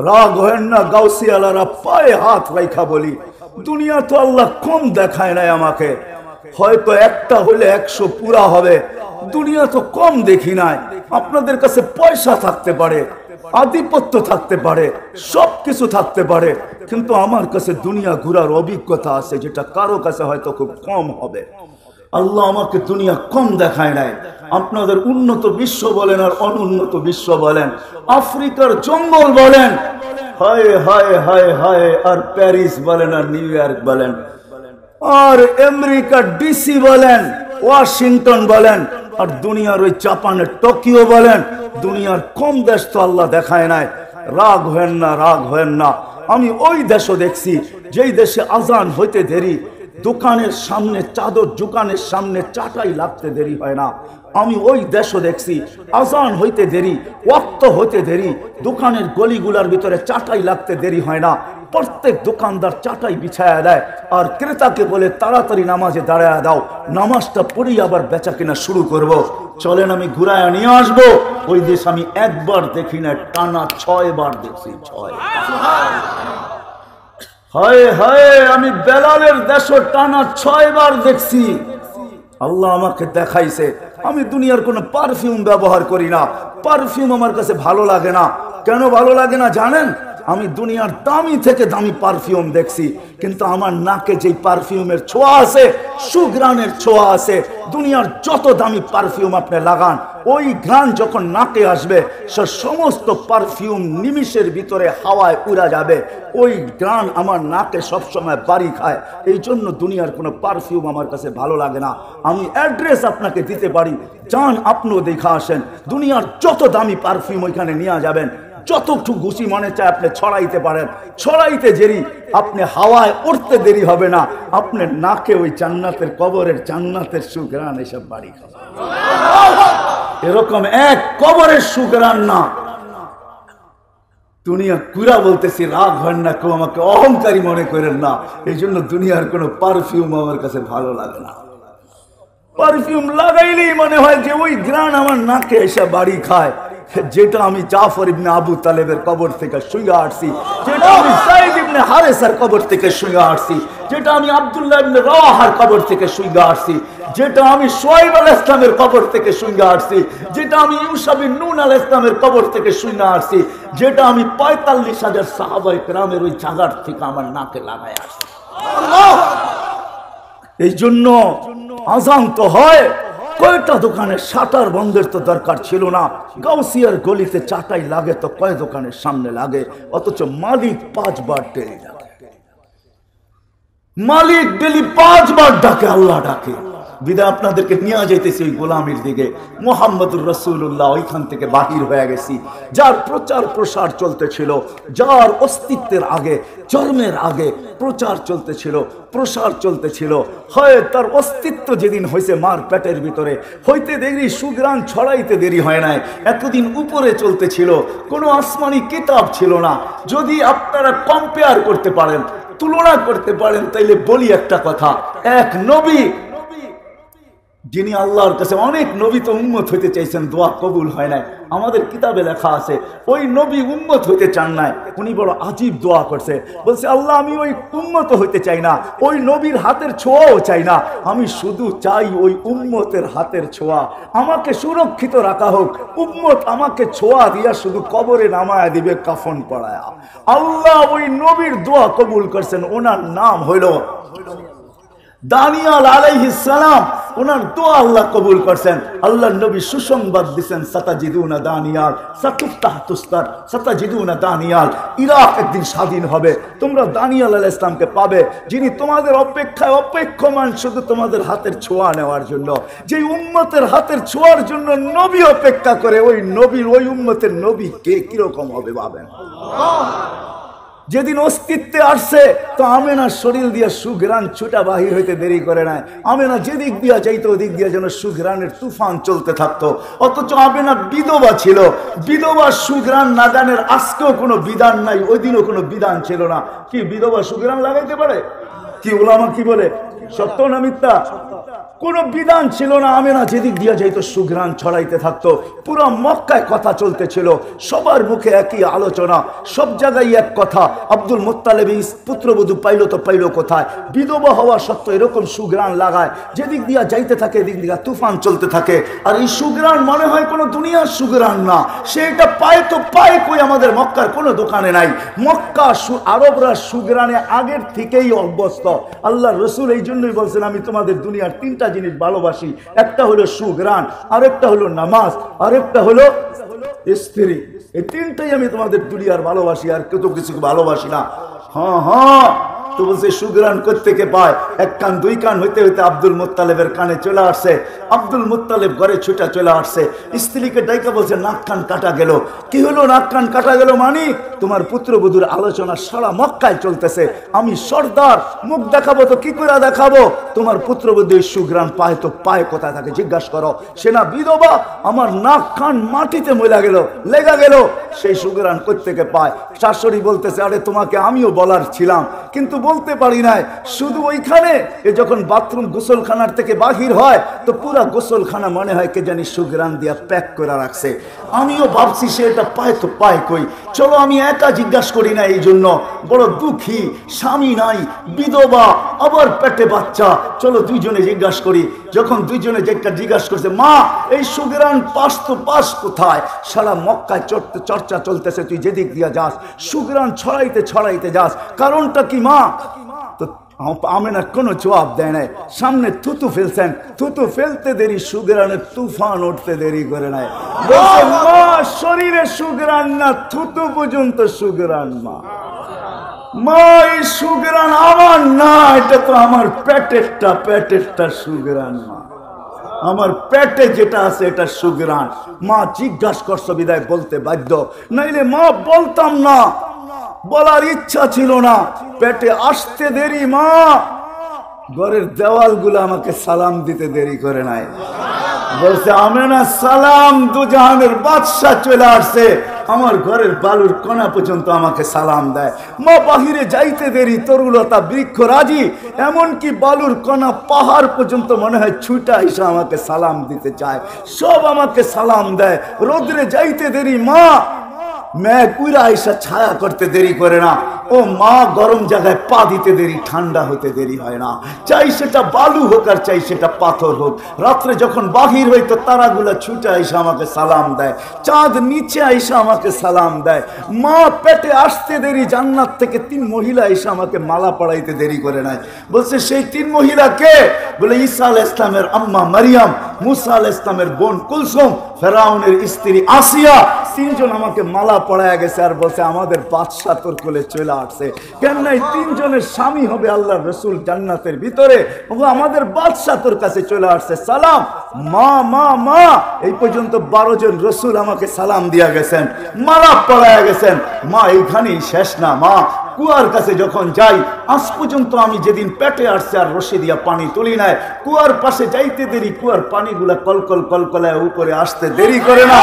রাগ হয় না গাউসিয়ালারা পায়ে হাত রাইখা বলি, দুনিয়া তো আল্লাহ কম দেখায় নাই আমাকে, হয়তো একটা হলে 100 পুরা হবে, দুনিয়া তো কম দেখি নাই। আপনাদের কাছে পয়সা থাকতে পারে, আধিপত্য থাকতে পারে, সবকিছু থাকতে পারে, কিন্তু আমার কাছে দুনিয়া ঘুরার অভিজ্ঞতা আছে যেটা কারো কাছে হয়তো খুব কম হবে। আল্লাহ আমাকে দুনিয়া কম দেখায় নাই। আপনাদের উন্নত বিশ্ব বলেন আর অনুন্নত বিশ্ব বলেন, আফ্রিকার জঙ্গল বলেন, হায় হায় হায় হায়, আর প্যারিস বলেন আর নিউ ইয়র্ক বলেন, আর আমেরিকার ডিসি বলেন, ওয়াশিংটন বলেন, আর দুনিয়ার ওই জাপানের টোকিও বলেন, দুনিয়ার কম দেশ তো আল্লাহ দেখায় নাই। রাগ হেন না, রাগ হেন না। আমি ওই দেশও দেখছি যেই দেশে আজান হইতে দেরি, দোকানের সামনে চাদর, দোকানের সামনে চাটাই লাগতে দেরি হয় না। আমি ওই দেশও দেখছি আজান হইতে দেরি, ওয়াক্ত হইতে দেরি, দোকানের গলিগুলার ভিতরে চাটাই লাগতে দেরি হয় না। প্রত্যেক দোকানদার চাটাই বিছায়া দেয় আর ক্রেতাকে বলে তাড়াতাড়ি নামাজে দাঁড়ায় দাও, নামাজটা পড়েই আবার বেচা কিনা শুরু করব। চলেন আমি ঘুরায় নিয়ে আসবো। ওই দেশ আমি একবার দেখি না, টানা 6 বার দেখছি। 6 হায় হায়, আমি বেলালের দেশও টানা 6 বার দেখছি। আল্লাহ আমাকে দেখাইছে। আমি দুনিয়ার কোনো পারফিউম ব্যবহার করি না, পারফিউম আমার কাছে ভালো লাগে না। কেন ভালো লাগে না জানেন? আমি দুনিয়ার দামি থেকে দামি পারফিউম দেখছি, কিন্তু আমার নাকে যেই পারফিউমের ছোঁয়া আছে, সুঘ্রাণের ছোঁয়া আছে, দুনিয়ার যত দামি পারফিউম আপনি লাগান, ওই ঘ্রাণ যখন নাকে আসবে, সে সমস্ত পারফিউম নিমিষের ভিতরে হাওয়ায় উড়া যাবে। ওই ঘ্রাণ আমার নাকে সবসময় বাড়ি খায়। এই জন্য দুনিয়ার কোনো পারফিউম আমার কাছে ভালো লাগে না। আমি অ্যাড্রেস আপনাকে দিতে পারি, যান আপনিও দেখা আসেন। দুনিয়ার যত দামি পারফিউম ওইখানে নিয়ে যাবেন, যতটুকু ঘুষি মনে চায় আপনি ছড়াইতে পারেন, ছড়াইতে দেরি, আপনি হাওয়ায় উঠতে দেরি হবে না, আপনার নাকে ওই জান্নাতের কবরের জান্নাতের সুঘ্রাণ এসব বাড়ি খাবে। এরকম এক কবরের সুঘ্রাণ না। দুনিয়া কুরা বলতেছি, রাগ হয় না, কেউ আমাকে অহংকারী মনে করেন না। এই জন্য দুনিয়ার কোনো পারফিউম আমার কাছে ভালো লাগে না। পারফিউম লাগাইলেই মনে হয় যে ওই ঘ্রাণ আমার নাকে এসে বাড়ি খায়। যেটা আমি জাফর ইবনে আবু তালেবের কবর থেকে শুয়ে আসছি, যেটা আমি যায়েদ ইবনে হারেসার কবর থেকে শুয়ে আসছি, যেটা আমি আব্দুল্লাহ ইবনে রাওয়াহার কবর থেকে শুয়ে আসছি, যেটা আমি শুআয়ব আলাইহিস সালামের কবর থেকে শুয়ে আসছি, যেটা আমি ইউসা বিন নূন আলাইহিস সালামের কবর থেকে শুয়ে আসছি, যেটা আমি ৪৫,০০০ সাহাবায়ে কেরামের ওই জায়গার থেকে আমার নাকে লাগায় আসছি। এই জন্য আযান তো হয়, কয়টা দোকানের শাটার বন্ধের তো দরকার ছিল না। গাউসিয়ার গলিতে চাটাই লাগে তো কয় দোকানের সামনে লাগে, অথচ মালিক 5 বার ডেলি ডাকে। মালিক ডেলি 5 বার ডাকে, আল্লাহ ডাকে। বিদায় আপনাদেরকে নিয়ে যাইতেছি ওই গোলামির দিকে। মুহাম্মদুর রাসূলুল্লাহ ওইখান থেকে বাহির হয়ে গেছি। যার প্রচার প্রসার চলতেছিল, যার অস্তিত্বের আগে, জন্মের আগে প্রচার চলতেছিল, প্রসার চলতেছিল, হয় তার অস্তিত্ব যেদিন হয়েছে মার পেটের ভিতরে, হইতে দেরি, সুঘ্রাণ ছড়াইতে দেরি হয় নাই। এতদিন উপরে চলতেছিল, কোনো আসমানি কিতাব ছিল না। যদি আপনারা কম্পেয়ার করতে পারেন, তুলনা করতে পারেন, তাইলে বলি একটা কথা, এক নবী যিনি আল্লাহর কাছে, অনেক নবী তো উম্মত হইতে চাইছেন, দোয়া কবুল হয় নাই। আমাদের কিতাবে লেখা আছে ওই নবী উম্মত হইতে চান নাই, উনি বড় আজীব দোয়া করছে, বলছে আল্লাহ আমি ওই উম্মত হইতে চাই না, ওই নবীর হাতের ছোঁয়াও চাই না, আমি শুধু চাই ওই উম্মতের হাতের ছোঁয়া, আমাকে সুরক্ষিত রাখা হোক। উম্মত আমাকে ছোঁয়া দিয়া শুধু কবরে নামায়া দিবে কাফন পড়ায়া। আল্লাহ ওই নবীর দোয়া কবুল করছেন। ওনার নাম হইল দানিয়াল আলাইহিস সালাম। ওনার দোয়া আল্লাহ কবুল করছেন। আল্লাহর নবী সুসংবাদ দিয়েছেন, সাতাজিদুনা দানিয়াল সাতুফতাহ তুস্তার, সাতাজিদুনা দানিয়াল, ইরাক একদিন স্বাধীন হবে, তোমরা দানিয়াল আলাইহিস সালামকে পাবে, যিনি তোমাদের অপেক্ষায় অপেক্ষমান শুধু তোমাদের হাতের ছোঁয়া নেওয়ার জন্য। যে উম্মতের হাতের ছোঁয়ার জন্য নবী অপেক্ষা করে, ওই নবীর, ওই উম্মতের নবী কে কিরকম হবে ভাবেন। যেদিন অস্তিত্বে আসছে তো আমেনার শরীর দিয়ে সুঘ্রাণ ছুটা বাহির হইতে দেরি করে নাই। আমেনা যেদিক দিয়া চাইতো ওদিক দিয়া যেন সুঘ্রাণের তুফান চলতে থাকতো। অথচ আমেনা বিধবা ছিল, বিধবা সুঘ্রাণ লাগানোর আজকেও কোনো বিধান নাই, ওই দিনও কোনো বিধান ছিল না। কি বিধবা সুঘ্রাণ লাগাইতে পারে? কি উলামা কি বলে, সত্য না মিথ্যা? কোনো বিধান ছিল না। আমেনা যেদিক দিয়ে যাইতো সুঘ্রাণ ছড়াইতে থাকতো। পুরো মক্কায় কথা চলতেছিল, সবার মুখে একই আলোচনা, সব জায়গায় এক কথা, আব্দুল মুত্তালিব পুত্রবধূ পাইলো তো পাইলো কোথায়? বিধবা হওয়া সত্ত্বেও এরকম সুঘ্রাণ লাগায়, যেদিক দিয়া যাইতে থাকে এদিক দিয়া তুফান চলতে থাকে। আর এই সুঘ্রাণ মনে হয় কোনো দুনিয়ার সুঘ্রাণ না, সে এটা পায় তো পায় কই? আমাদের মক্কার কোনো দোকানে নাই। মক্কা আরবরা সুঘ্রাণে আগের থেকেই অভ্যস্ত। আল্লাহ রসুল এই জন্যই বলছেন, আমি তোমাদের দুনিয়ার তিনটা জিনিস ভালোবাসি, একটা হলো সুঘ্রাণ, আরেকটা হলো নামাজ, আরেকটা হলো স্ত্রী। এই তিনটাই আমি তোমাদের দুনিয়ার ভালোবাসি, আর কেউ তো কিছু ভালোবাসি না। হ্যাঁ হ্যাঁ, তো বলছে সুঘ্রাণ কোত্থেকে পায়? এক কান দুই কান হইতে হইতে আব্দুল মুত্তালিবের কানে চলে আসছে। আব্দুল মুত্তালিব ঘরে ছুটা চলে আসছে, স্ত্রীকে ডাইকা বলছে, নাক কান কাটা গেল। কি হলো নাক কান কাটা গেল? মানে তোমার পুত্রবধূর আলোচনা সারা মক্কায় চলতেছে, আমি সর্দার, মুখ দেখাবো তো কি করে দেখাবো? তোমার পুত্রবধূর সুঘ্রাণ পায় তো পায় কোথায় থাকে জিজ্ঞাসা করো। সে না বিধবা, আমার নাক কান মাটিতে ময়লা গেল, লেগা গেল, সেই সুঘ্রাণ কোত্থেকে পায়? শাশুড়ি বলতেছে, আরে তোমাকে আমিও বলার ছিলাম কিন্তু বলতে পারি নাই। শুধু ওইখানে যখন বাথরুম গোসলখানার থেকে বাহির হয় তো পুরা গোসলখানা মনে হয় কে জানি সুঘ্রাণ দিয়া প্যাক করে রাখছে। আমিও ভাবছি সে এটা পায় তো পায় কই? চলো আমি একা জিজ্ঞাসা করি না, এই জন্য বড় দুঃখী, স্বামী নাই, বিধবা, আবার পেটে বাচ্চা, চলো দুইজনে জিজ্ঞাসা করি। যখন দুইজনে যেটা জিজ্ঞাসা করছে, মা এই সুঘ্রাণ পাস তো পাস কোথায়? সারা মক্কায় চর্চা চলতেছে, তুই যেদিক দিয়া যাস সুঘ্রাণ ছড়াইতে ছড়াইতে যাস, কারণটা কি মা? তো আমেনা কোনো জবাব দেয় নাই, সামনে থুতু ফেলছেন, থুতু ফেলতে দেরি সুঘ্রাণের তুফান উঠতে দেরি করে নাই। বলছে, মা শরীরে সুঘ্রাণ না, থুতু পর্যন্ত সুঘ্রাণ। মা এই সুঘ্রাণ আমার না, এটা তো আমার পেটেরটা সুঘ্রাণ। মা আমার পেটে যেটা আছে এটা সুঘ্রাণ। মা জিজ্ঞাসা করছো বিদায় বলতে বাধ্য, নাইলে মা বলতাম না, বলার ইচ্ছা ছিল না, পেটে আসতে দেরি। মা ঘরের দেওয়ালগুলো আমাকে সালাম দিতে দেরি করে নাই। বলছে, আমেনা সালাম, দুজাহানের বাদশা চলে আসছে, আমার ঘরের বালুর কণা পর্যন্ত আমাকে সালাম দেয়। মা বাহিরে যাইতে দেরি, তরুলতা বৃক্ষ রাজি, এমনকি বালুর কণা পাহাড় পর্যন্ত মনে হয় ছুটা এসে আমাকে সালাম দিতে চায়, সব আমাকে সালাম দেয়। রোদ্রে যাইতে দেরি, মা মেঘ উড়া এসে ছায়া করতে দেরি করে না। ও মা গরম জায়গায় পা দিতে দেরি, ঠান্ডা হতে দেরি হয় না, চাই সেটা বালু হোক আর চাই সেটা পাথর হোক। রাত্রে যখন বাহির হইতো তারাগুলা ছুটে এসে আমাকে সালাম দেয়, চাঁদ নিচে এসে আমাকে সালাম দেয়। মা পেটে আসতে দেরি, জান্নাত থেকে 3 মহিলা এসে আমাকে মালা পড়াইতে দেরি করে নাই। বলছে, সেই 3 মহিলা কে? বলে, ঈসা আলাইহিস সালামের আম্মা মারিয়াম, মুসা আলাইহিস সালামের বোন কুলসুম, ফেরাউনের স্ত্রী আসিয়া, 3 জন আমাকে মালা পড়ায় গেছে। আর বলছে, আমাদের বাদশা তোর কোলে চলে আসছে। কেন নাই 3 জনের স্বামী হবে আল্লাহর রাসূল জান্নাতের ভিতরে, আমাদের বাদশা তোর কাছে চলে আসছে, সালাম। মা মা মা এই পর্যন্ত 12 জন রাসূল আমাকে সালাম দিয়া গেছেন, মালা পড়ায় গেছেন। মা এইখানেই শেষ না, মা কুয়ার কাছে যখন যাই, আজ পর্যন্ত আমি যেদিন পেটে আসছে আর রশি দিয়া পানি তুলি নাই, কুয়ার পাশে যাইতে দেরি, কুয়ার পানিগুলা কলকল কলকলায় উপরে আসতে দেরি করে না।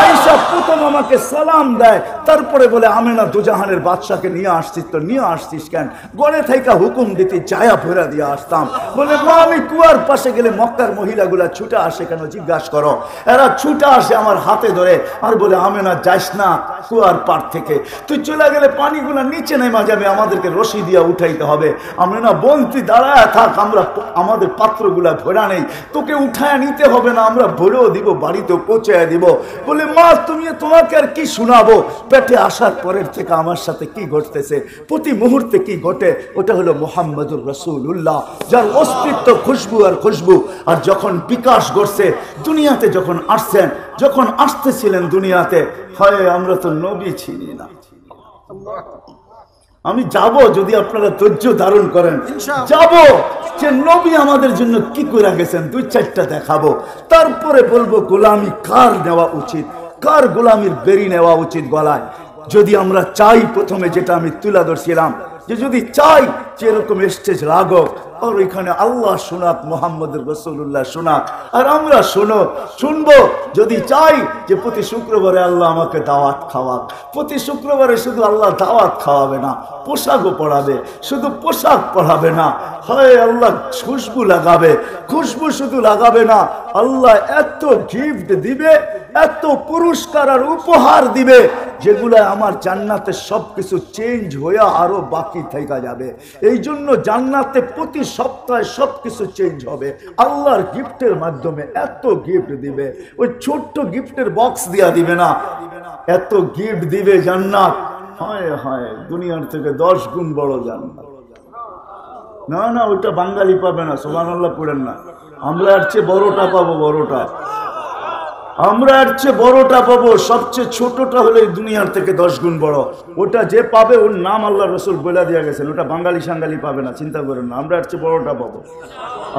আয়েশা প্রথম আমাকে সালাম দেয়, তারপরে বলে, আমেনা দুজাহানের বাদশাকে নিয়ে আসছিস তো নিয়ে আসছিস কেন? গড়ে থাইকা হুকুম দিতে জায়া ভরা দিয়ে আসতাম। বলে, মা আমি কুয়ার পাশে গেলে মক্কার মহিলাগুলা ছুটে আসে কেন জিজ্ঞাসা করো? এরা ছুটে আসে আমার হাতে ধরে আর বলে, আমেনা যাইস না কুয়ার পার থেকে, তুই চলে গেলে পানিগুলা নিচে নেমে যাবে, আমাদেরকে রশি দিয়া উঠাইতে হবে। আমেনা বোন তুই দাঁড়ায় থাক, আমরা আমাদের পাত্রগুলা ভরা নেই, তোকে উঠায় নিতে হবে না, আমরা ভরেও দিব, বাড়িতেও পৌঁছায় দিব। বলে, মা তোমাকে আর কি শোনাবো? পেটে আসার পরের থেকে আমার সাথে কি ঘটতেছে, প্রতি মুহূর্তে কি ঘটে, ওটা হলো মুহাম্মদুর রাসূলুল্লাহ, যার অস্তিত্ব খুশবু আর খুশবু। আর যখন বিকাশ ঘটছে দুনিয়াতে, যখন আসছেন, যখন আসতেছিলেন দুনিয়াতে, হয় আমরা তো নবী চিনি না। আমি যাব, যদি আপনারা ধৈর্য ধারণ করেন, যাব যে নবী আমাদের জন্য কি করে গেছেন, 2-4টা দেখাবো, তারপরে বলবো গোলামি কার নেওয়া উচিত, কার গোলামির বেরি নেওয়া উচিত গলায়। যদি আমরা চাই, প্রথমে যেটা আমি তুলে ধরছিলাম, যে যদি চাই যে এরকম স্টেজ রাগক, আর ওইখানে আল্লাহ শোনাক, মোহাম্মদ রাসূলুল্লাহ শোনাক, আর আমরা শুনবো। যদি চাই যে প্রতি শুক্রবারে আল্লাহ আমাকে দাওয়াত খাওয়াক, প্রতি শুক্রবারে শুধু আল্লাহ দাওয়াত খাওয়াবে না, পোশাকও পড়াবে, শুধু পোশাক পড়াবে না, হয় আল্লাহ খুশবু লাগাবে, খুশবু শুধু লাগাবে না, আল্লাহ এত গিফট দিবে, এত পুরস্কার আর উপহার দিবে, যেগুলো আমার জান্নাতে সবকিছু চেঞ্জ হয়ে আরো বাকি থেকে যাবে। এই জন্য জান্নাতে প্রতি সপ্তাহে সবকিছু চেঞ্জ হবে আল্লাহর গিফটের মাধ্যমে। এত গিফট দিবে, ওই ছোট্ট গিফটের বক্স দিয়া দিবে না, এত গিফট দিবে জান্নাত, হায় হায়, দুনিয়ার থেকে 10 গুণ বড় জান্নাত। না না, ওইটা বাঙালি পাবে না, সুবহানাল্লাহ পড়েন না। আমরা এর চেয়ে বড়টা পাবো, বড়টা আমরা এর চেয়ে বড়টা পাবো। সবচেয়ে ছোটটা হলে দুনিয়ার থেকে 10 গুণ বড়। ওটা যে পাবে ওর নাম আল্লাহ রসুল বলে দিয়া গেছেন, ওটা বাঙালি সাঙ্গালি পাবে না, চিন্তা করেন না। আমরা এর চেয়ে বড়টা পাবো।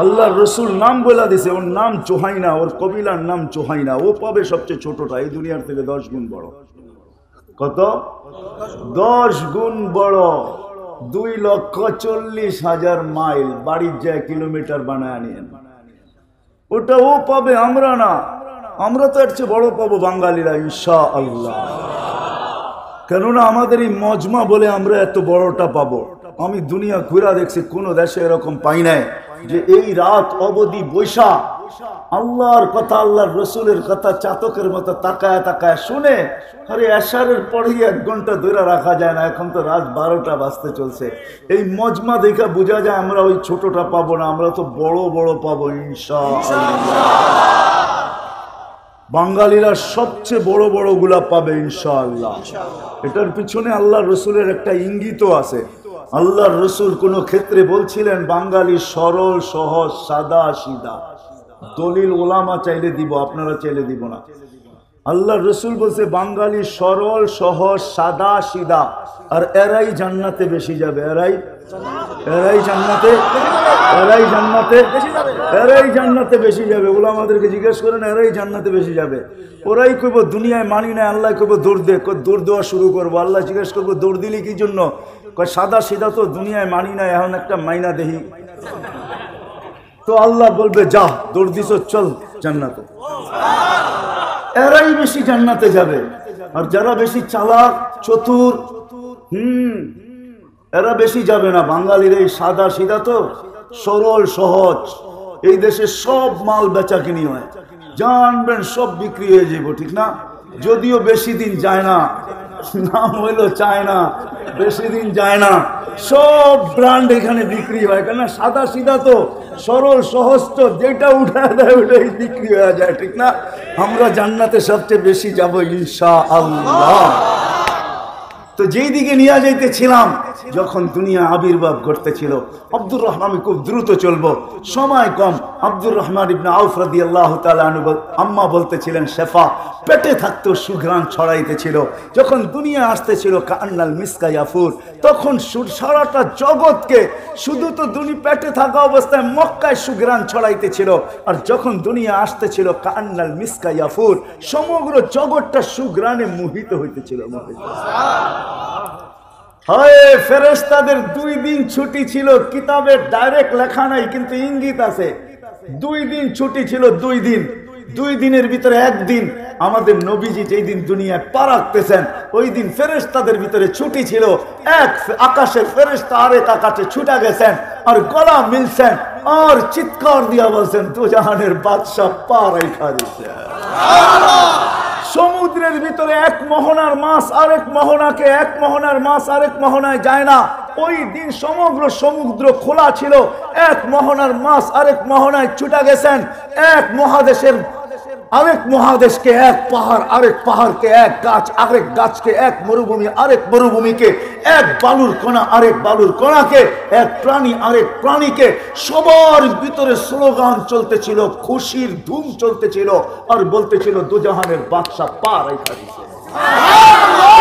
আল্লাহ রসুল নাম বলে দিছে, ওর নাম জোহাইনা, ওর কবিলার নাম জোহাইনা, ও পাবে সবচেয়ে ছোটটা, এই দুনিয়ার থেকে 10 গুণ বড়। কত? 10 গুণ বড়। 2,40,000 মাইল বাড়ির যায় কিলোমিটার বানায় নিয়েন, ওটা ও পাবে, আমরা না। আমরা তো এর চেয়ে বড় পাবো বাঙালিরা ইনশাআল্লাহ। কেননা আমাদের এই মজমা বলে আমরা এত বড়টা পাবো। আমি দুনিয়া ঘুরা দেখছি, কোন দেশে এরকম পাই নাই যে এই রাত অবধি বৈশা আল্লাহর কথা, আল্লাহর রসুলের কথা চাতকের মতো তাকায় তাকায় শুনে। আরে এশারের পরেই 1 ঘন্টা ধরে রাখা যায় না, এখন তো রাত 12টা বাজতে চলছে। এই মজমা দেখা বোঝা যায় আমরা ওই ছোটটা পাবো না, আমরা তো বড় বড় পাবো ইনশাআল্লাহ। বাঙালিরা সবচেয়ে বড় বড় গুলা পাবে ইনশাআল্লাহ। এটার পিছনে আল্লাহ রসুলের একটা ইঙ্গিত আছে। আল্লাহর রসুল কোন ক্ষেত্রে বলছিলেন বাঙালি সরল সহজ সাদা সিধা। দলিল ওলামা চাইলে দিব, আপনারা চাইলে দিব না। আল্লাহর রসুল বলছে বাঙালি সরল সহজ সাদা সিধা, আর এরাই জান্নাতে বেশি যাবে। এরাই জান্নাতে বেশি যাবে। ওলা আমাদেরকে জিজ্ঞেস করেন, এরাই জান্নাতে বেশি যাবে। ওরাই কইব দুনিয়ায় মানি না, আল্লাহ কইব দৌড় দে, দৌড় দেওয়া শুরু করবো। আল্লাহ জিজ্ঞেস করবো দৌড় দিলি কি জন্য? কয় সাদা সিধা তো দুনিয়ায় মানি না, এখন একটা মাইনা দেহি। তো আল্লাহ বলবে যা দৌড় দিস, চল জান্নাতে। এরাই বেশি জান্নাতে যাবে। আর যারা বেশি চালাক চতুর, এরা বেশি যাবে না। বাঙালির এই সাদা সিধা তো সরল সহজ। এই দেশে সব মাল বেচা কিনি হয়, জানবেন সব বিক্রি হয়ে যাবো, ঠিক না? যদিও বেশি দিন যায় না, নাম হইলো চায়না, বেশি দিন যায় না, সব ব্র্যান্ড এখানে বিক্রি হয়। কেন? সাদা সিধা তো সরল সহজ, তো যেটা উঠায় দেয় ওটাই বিক্রি হয়ে যায়, ঠিক না? আমরা জান্নাতে সবচেয়ে বেশি যাব ইনশাআল্লাহ। তো যেই দিকে নিয়ে যাইতেছিলাম, যখন দুনিয়া আবির্ভাব ঘটতেছিল, আব্দুর রহমান, আমি খুব দ্রুত চলবো, সময় কম। আব্দুর রহমান ইবনে আউফ রাদিয়াল্লাহু তাআলা আনহু আম্মা বলতেছিলেন শেফা, পেটে থাকতো সুঘ্রাণ ছড়াইতেছিল। যখন দুনিয়া আসতেছিল কান্নাল মিসকা ইয়াফুর, তখন সারাটা জগৎকে, শুধু তো পেটে থাকা অবস্থায় মক্কায় সুঘ্রাণ ছড়াইতেছিল, আর যখন দুনিয়া আসতেছিল কান্নাল মিসকা ইয়াফুর, সমগ্র জগৎটা সুঘ্রাণে মোহিত হইতেছিল। হয় ফেরেশতাদের 2 দিন ছুটি ছিল, কিতাবে ডাইরেক্ট লেখা নাই কিন্তু ইঙ্গিত আছে। 2 দিন ছুটি ছিল, 2 দিন। 2 দিনের ভিতরে 1 দিন আমাদের নবীজি যেই দিন দুনিয়ায় পা রাখতেছেন, ওই দিন ফেরেশতাদের ভিতরে ছুটি ছিল। এক আকাশের ফেরেশতা আরেক আকাশে ছুটা গেছেন, আর গলা মিলছেন, আর চিৎকার দিয়া বলছেন দুজাহানের বাদশা পা রাইখা দিছে। সমুদ্রের ভিতরে 1 মোহনার মাছ আরেক মোহনাকে, 1 মোহনার মাছ আরেক মোহনায় যায় না। ওই দিন সমগ্র সমুদ্র খোলা ছিল, 1 মোহনার মাছ আরেক মোহনায় ছুটা গেছেন। এক মহাদেশের আরেক মহাদেশকে, 1 পাহাড় আরেক পাহাড়কে, 1 গাছ আরেক গাছকে, 1 মরুভূমি আরেক মরুভূমিকে, 1 বালুর কণা আরেক বালুর কণাকে, 1 প্রাণী আরেক প্রাণীকে। সবার ভিতরে স্লোগান চলতেছিল, খুশির ধুম চলতেছিল, আর বলতেছিল দুজাহানের বাদশা পা রাইখা দিছে।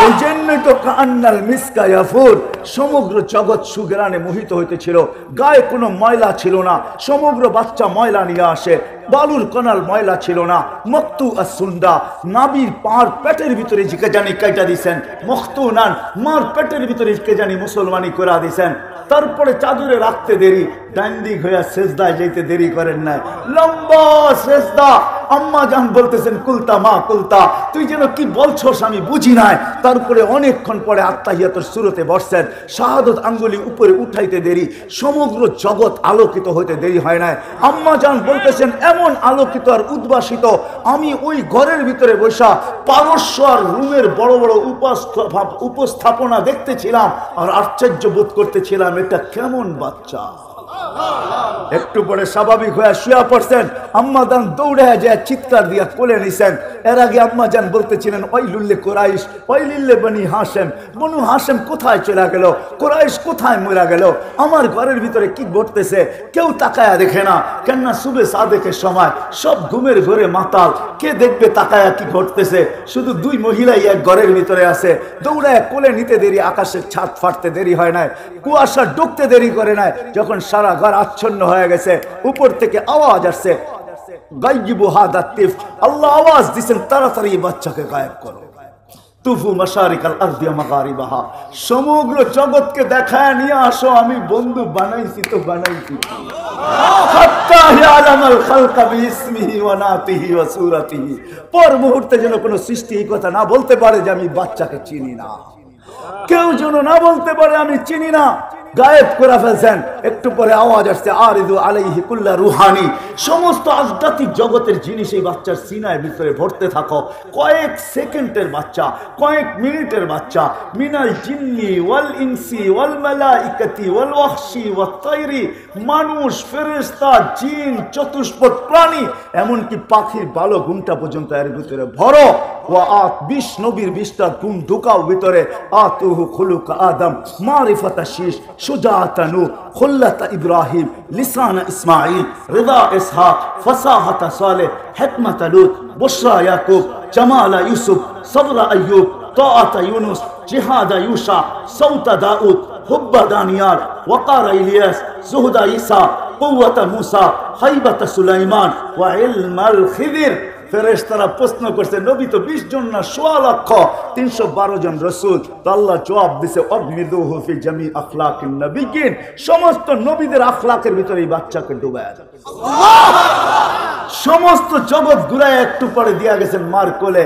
এই জন্যই তো কান্নাল মিসকা ইয়াফুর, সমগ্র জগৎ সুগ্রানে মোহিত হইতেছিল। গায়ে কোনো ময়লা ছিল না, সমগ্র বাচ্চা ময়লা নিয়ে আসে, বালুর কণাল ময়লা ছিল না। মক্তু আসুন্ডা, নাবির পার পেটের ভিতরে কে জানি কাইটা দিছেন। মক্তু নান, মার পেটের ভিতরে কে জানি মুসলমানি করা দিছেন। তারপরে চাদরে রাখতে দেরি, ডান দিক হইয়া সেজদায় যাইতে দেরি করেন নাই, লম্বা সেজদা। আম্মা জান বলতেছেন কুলতা মা কুলতা, তুই যেন কি বলছস আমি বুঝি নাই। তারপরে অনেকক্ষণ পরে আত্তাহিয়াতুর সূরতে বসছেন, শাহাদত আঙ্গুলি উপরে উঠাইতে দেরি, সমগ্র জগৎ আলোকিত হইতে দেরি হয় নাই। আম্মা জান বলতেছেন এমন আলোকিত আর উদ্ভাসিত, আমি ওই ঘরের ভিতরে বসা পারস্য আর রুমের বড় বড় উপস্থাপনা দেখতেছিলাম আর আশ্চর্য বোধ করতেছিলাম, এটা কেমন বাচ্চা। একটু পরে স্বাভাবিক হয়ে শুয়ে পড়ছেন, আম্মা জান দৌড়ে যায় চিৎকার দিয়া কোলে নিছেন। এর আগে আম্মা জান বলতেছিলেন ওয়াইলুল কুরাইশ ওয়াইলিল বনি হাশেম, বনু হাশেম কোথায় চলে গেল, কুরাইশ কোথায় মরে গেল, আমার ঘরের ভিতরে কি ঘটতেছে কেউ তাকায়া দেখে না। কেননা সুবে সাদেকের সময় সব ঘুমের ঘরে মাতাল, কে দেখবে তাকায়া কি ঘটতেছে। শুধু দুই মহিলাই এক ঘরের ভিতরে আছে, দৌড়ায় কোলে নিতে দেরি, আকাশের ছাদ ফাটতে দেরি হয় নাই, কুয়াশা ঢুকতে দেরি করে নাই। যখন সারা ঘর আচ্ছন্ন হয়ে গেছে, উপর থেকে আওয়াজ আসছে, গায়িবু হাদা তিফ, আল্লাহ আওয়াজ দিবেন তাড়াতাড়ি বাচ্চাকে গায়েব করো। তুফু মাশারিকাল আরদি ওয়া মাগারিবাহা, সমগ্র জগৎকে দেখায় নিয়ে আসো আমি বন্ধু বানাইছি তো বানাইছি। হাত্তা ইয়ালামাল খালকা বিইসমিহি ওয়া নাতিহি ওয়া সূরাতিহি, পর মুহূর্তে যেন কোনো সৃষ্টি এই কথা না বলতে পারে যে আমি বাচ্চাকে চিনি না, কেউ যেন না বলতে পারে আমি চিনি না, গায়েব করে ফেলছেন। একটু পরে আওয়াজ আসছে আরিদু আলাইহি কুল্লা রুহানি, সমস্ত আধ্যাত্মিক জগতের জিনিস এই বাচ্চার সিনার ভিতরে ভরতে থাকো। কয়েক সেকেন্ডের বাচ্চা, কয়েক মিনিটের বাচ্চা, মিনাল জিন্নি ওয়াল ইনসি ওয়াল মালাইকাতি ওয়াল ওয়াহশি ওয়াত তায়রি, মানুষ, ফেরেশতা, জিন, চতুষ্পদ প্রাণী, এমনকি পাখির ভালো গুণটা পর্যন্ত এর ভিতরে ভরো। ওয়া আত 20 নবীর 20টা গুণ ঢুকাও ভিতরে। আতুহু খুলুক আদম, মারিফাতা শীশ, শুজাআতা নূহ, খুল্লাতা ইব্রাহিম, লিসানা ইসমাঈল, রিদা ইসহাক, ফাসাহাতা সালেহ, হিকমাতা লূত, বুশরা ইয়াকুব, জামালা ইউসুফ, সবরা আইয়ুব, তাআতা ইউনুস, জিহাদা ইউশা, সাউতা দাউদ, হুব্বা দানিয়াল, ওয়াকারা ইলিয়াস, জুহদা ঈসা, কুওয়াতা মূসা, হাইবাতা সুলাইমান, ওয়া ইলমাল খিদির। ফেরেশতারা প্রশ্ন করছে নবী তো 20 জন না 1.5 লক্ষ, 312 জন রাসূল। তো আল্লাহ জবাব দিয়েছে অগমিদুহু ফি জামি আখলাকিন নবিয়িন, সমস্ত নবীদের আখলাকের ভিতরে এই বাচ্চাকে ডুবায়া দাও। সমস্ত জগৎ ঘুরায় একটু পরে দিয়া গেছেন মার কোলে,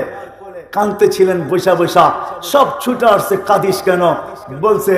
কাঁদতে ছিলেন বৈশা বৈশা, সব ছুটে আসছে, কাঁদিস কেন? বলছে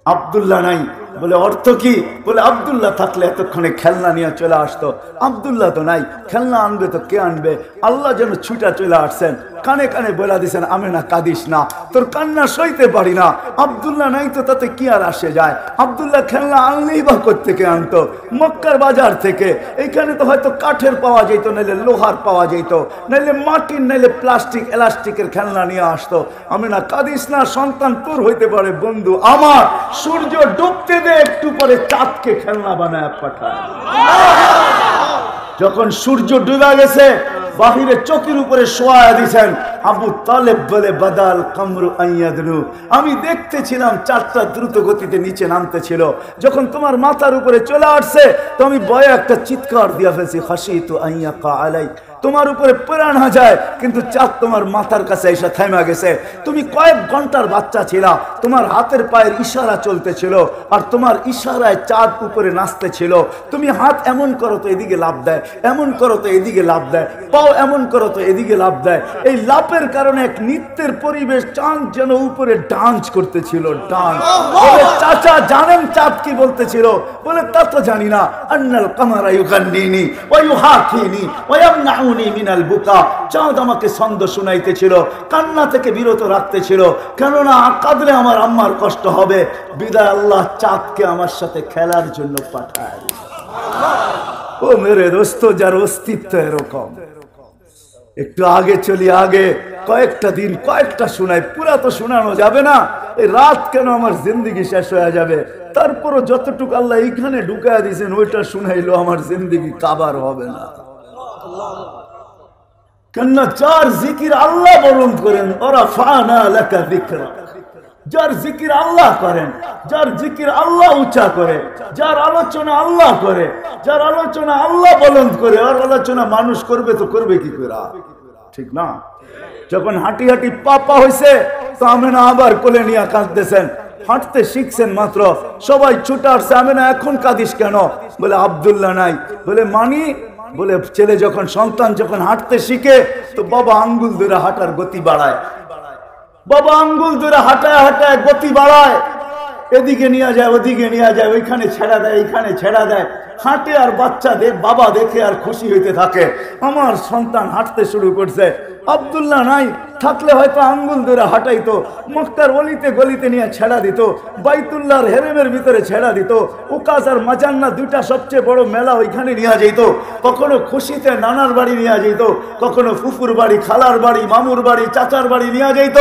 আব্দুল্লাহ নাই। বলে অর্থ কি? বলে আব্দুল্লাহ থাকলে এতক্ষণে খেলনা নিয়ে চলে আসতো, আব্দুল্লাহ তো নাই, খেলনা আনবে তো কে আনবে? আল্লাহ যেন ছুটা চলে আসছেন, কানে কানে বলে দিয়েছেন আমি না কাঁদিস না, তোর কান্না সইতে পারি না। আব্দুল্লাহ নাই তো তাতে কি আর আসে যায়? আব্দুল্লাহ খেলনা আনলেই বা কোত্থেকে আনতো? মক্কার বাজার থেকে। এইখানে তো হয়তো কাঠের পাওয়া যেত, নাইলে লোহার পাওয়া যেত, নাইলে মাটির, নাইলে প্লাস্টিক এলাস্টিকের খেলনা নিয়ে আসতো। আমি না কাঁদিস না, সন্তান তোর হইতে পারে বন্ধু আমার। সূর্য ডুবতে দে, একটু পরে চাঁদকে খেলনা বানায় পাঠায়। যখন সূর্য ডুবে গেছে, বাহিরে চকির উপরে শোয়া দিয়েছেন। আবু তালেব বলে বাদাল কামরু আইয়াদনু, আমি দেখতেছিলাম চাঁদটা দ্রুত গতিতে নিচে নামতেছিল। যখন তোমার মাথার উপরে চলে আসছে তো আমি ভয়ে একটা চিৎকার দিয়া ফেলছি, খাশিতু আইয়াকা আলাই, তোমার উপরে প্রাণ যায়, কিন্তু চাঁদ তোমার মাথার কাছে এসে থেমে গেছে। তুমি কয়েক ঘন্টার বাচ্চা ছিলা, তোমার হাতের পায়ের ইশারা চলতেছিল, আর তোমার ইশারায় চাঁদ উপরে নাচতেছিল। তুমি হাত এমন করো তো এদিকে লাফ দেয়, এমন করো তো এদিকে লাফ দেয়, পাও এমন করো তো এদিকে লাফ দেয়। এই লাফের কারণে এক নৃত্যের পরিবেশ, চাঁদ যেন উপরে ডান্স করতেছিল, ডান্স। বলে চাচা জানেন চাঁদ কি বলতেছিল? বলে তা তো জানি না। আন্নাল কামারা ইউগান্নিনি ওয়া ইউহাকিনি ওয়া ইয়ামনাউনি মিনাল বুকা, চাঁদ আমাকে ছন্দ শোনাইতেছিল, কান্না থেকে বিরত রাখতেছিল, কেননা কাঁদলে আমার আম্মার কষ্ট হবে। বিদায় আল্লাহ চাঁদকে আমার সাথে খেলার জন্য পাঠায়। ও মেরে দোস্ত, যার অস্তিত্ব এরকম। একটু আগে চলি, আগে কয়েকটা দিন কয়েকটা শোনাই, পুরা তো শোনানো যাবে না। এই রাত কেন আমার জিন্দিগি শেষ হয়ে যাবে। তারপরও যতটুকু আল্লাহ এইখানে ঢুকায় দিয়েছেন ওইটা শুনাইলো আমার জিন্দিগি কাবার হবে না। কেননা যার জিকির আল্লাহ বরণ করেন ওরা ফানা লাকা যিকরা, যার জিকির আল্লাহ করেন, যার জিকির আল্লাহ উঁচা করে, যার আলোচনা আল্লাহ করে, যার আলোচনা আল্লাহ বলন করে, আর আলোচনা মানুষ করবে তো করবে কি করে? ঠিক না? যখন হাঁটি হাঁটি পাপা হয়েছে তো আমেনা আবার কোলে নিয়ে কাঁদতেছেন, হাঁটতে শিখছেন মাত্র, সবাই ছুটে আসছে, আমেনা এখন কাঁদিস কেন? বলে আব্দুল্লাহ নাই। বলে মানি? বলে ছেলে যখন সন্তান যখন হাঁটতে শিখে তো বাবা আঙ্গুল ধরে হাঁটার গতি বাড়ায়, বাবা আঙ্গুল ধরে হাঁটায় হাঁটায় গতি বাড়ায়, এদিকে নিয়ে যায় ওদিকে নিয়ে যায়, ওইখানে ছেড়া দেয় এইখানে ছেড়া দেয়, হাঁটে আর বাচ্চা বাবা দেখে আর খুশি হইতে থাকে, আমার সন্তান হাঁটতে শুরু করছে। আব্দুল্লাহ নাই থাকলে হয়তো আঙ্গুল ধরে হাঁটাইতো, মক্কার অলিতে গলিতে নিয়ে ছেড়া দিত, বাইতুল্লাহর হেরেমের ভিতরে ছেড়া দিত, উকাস আর মাজান্না দুইটা সবচেয়ে বড় মেলা ওইখানে নিয়ে যেত, কখনো খুশিতে নানার বাড়ি নিয়ে যেত, কখনো ফুফুর বাড়ি, খালার বাড়ি, মামুর বাড়ি, চাচার বাড়ি নিয়ে যেত।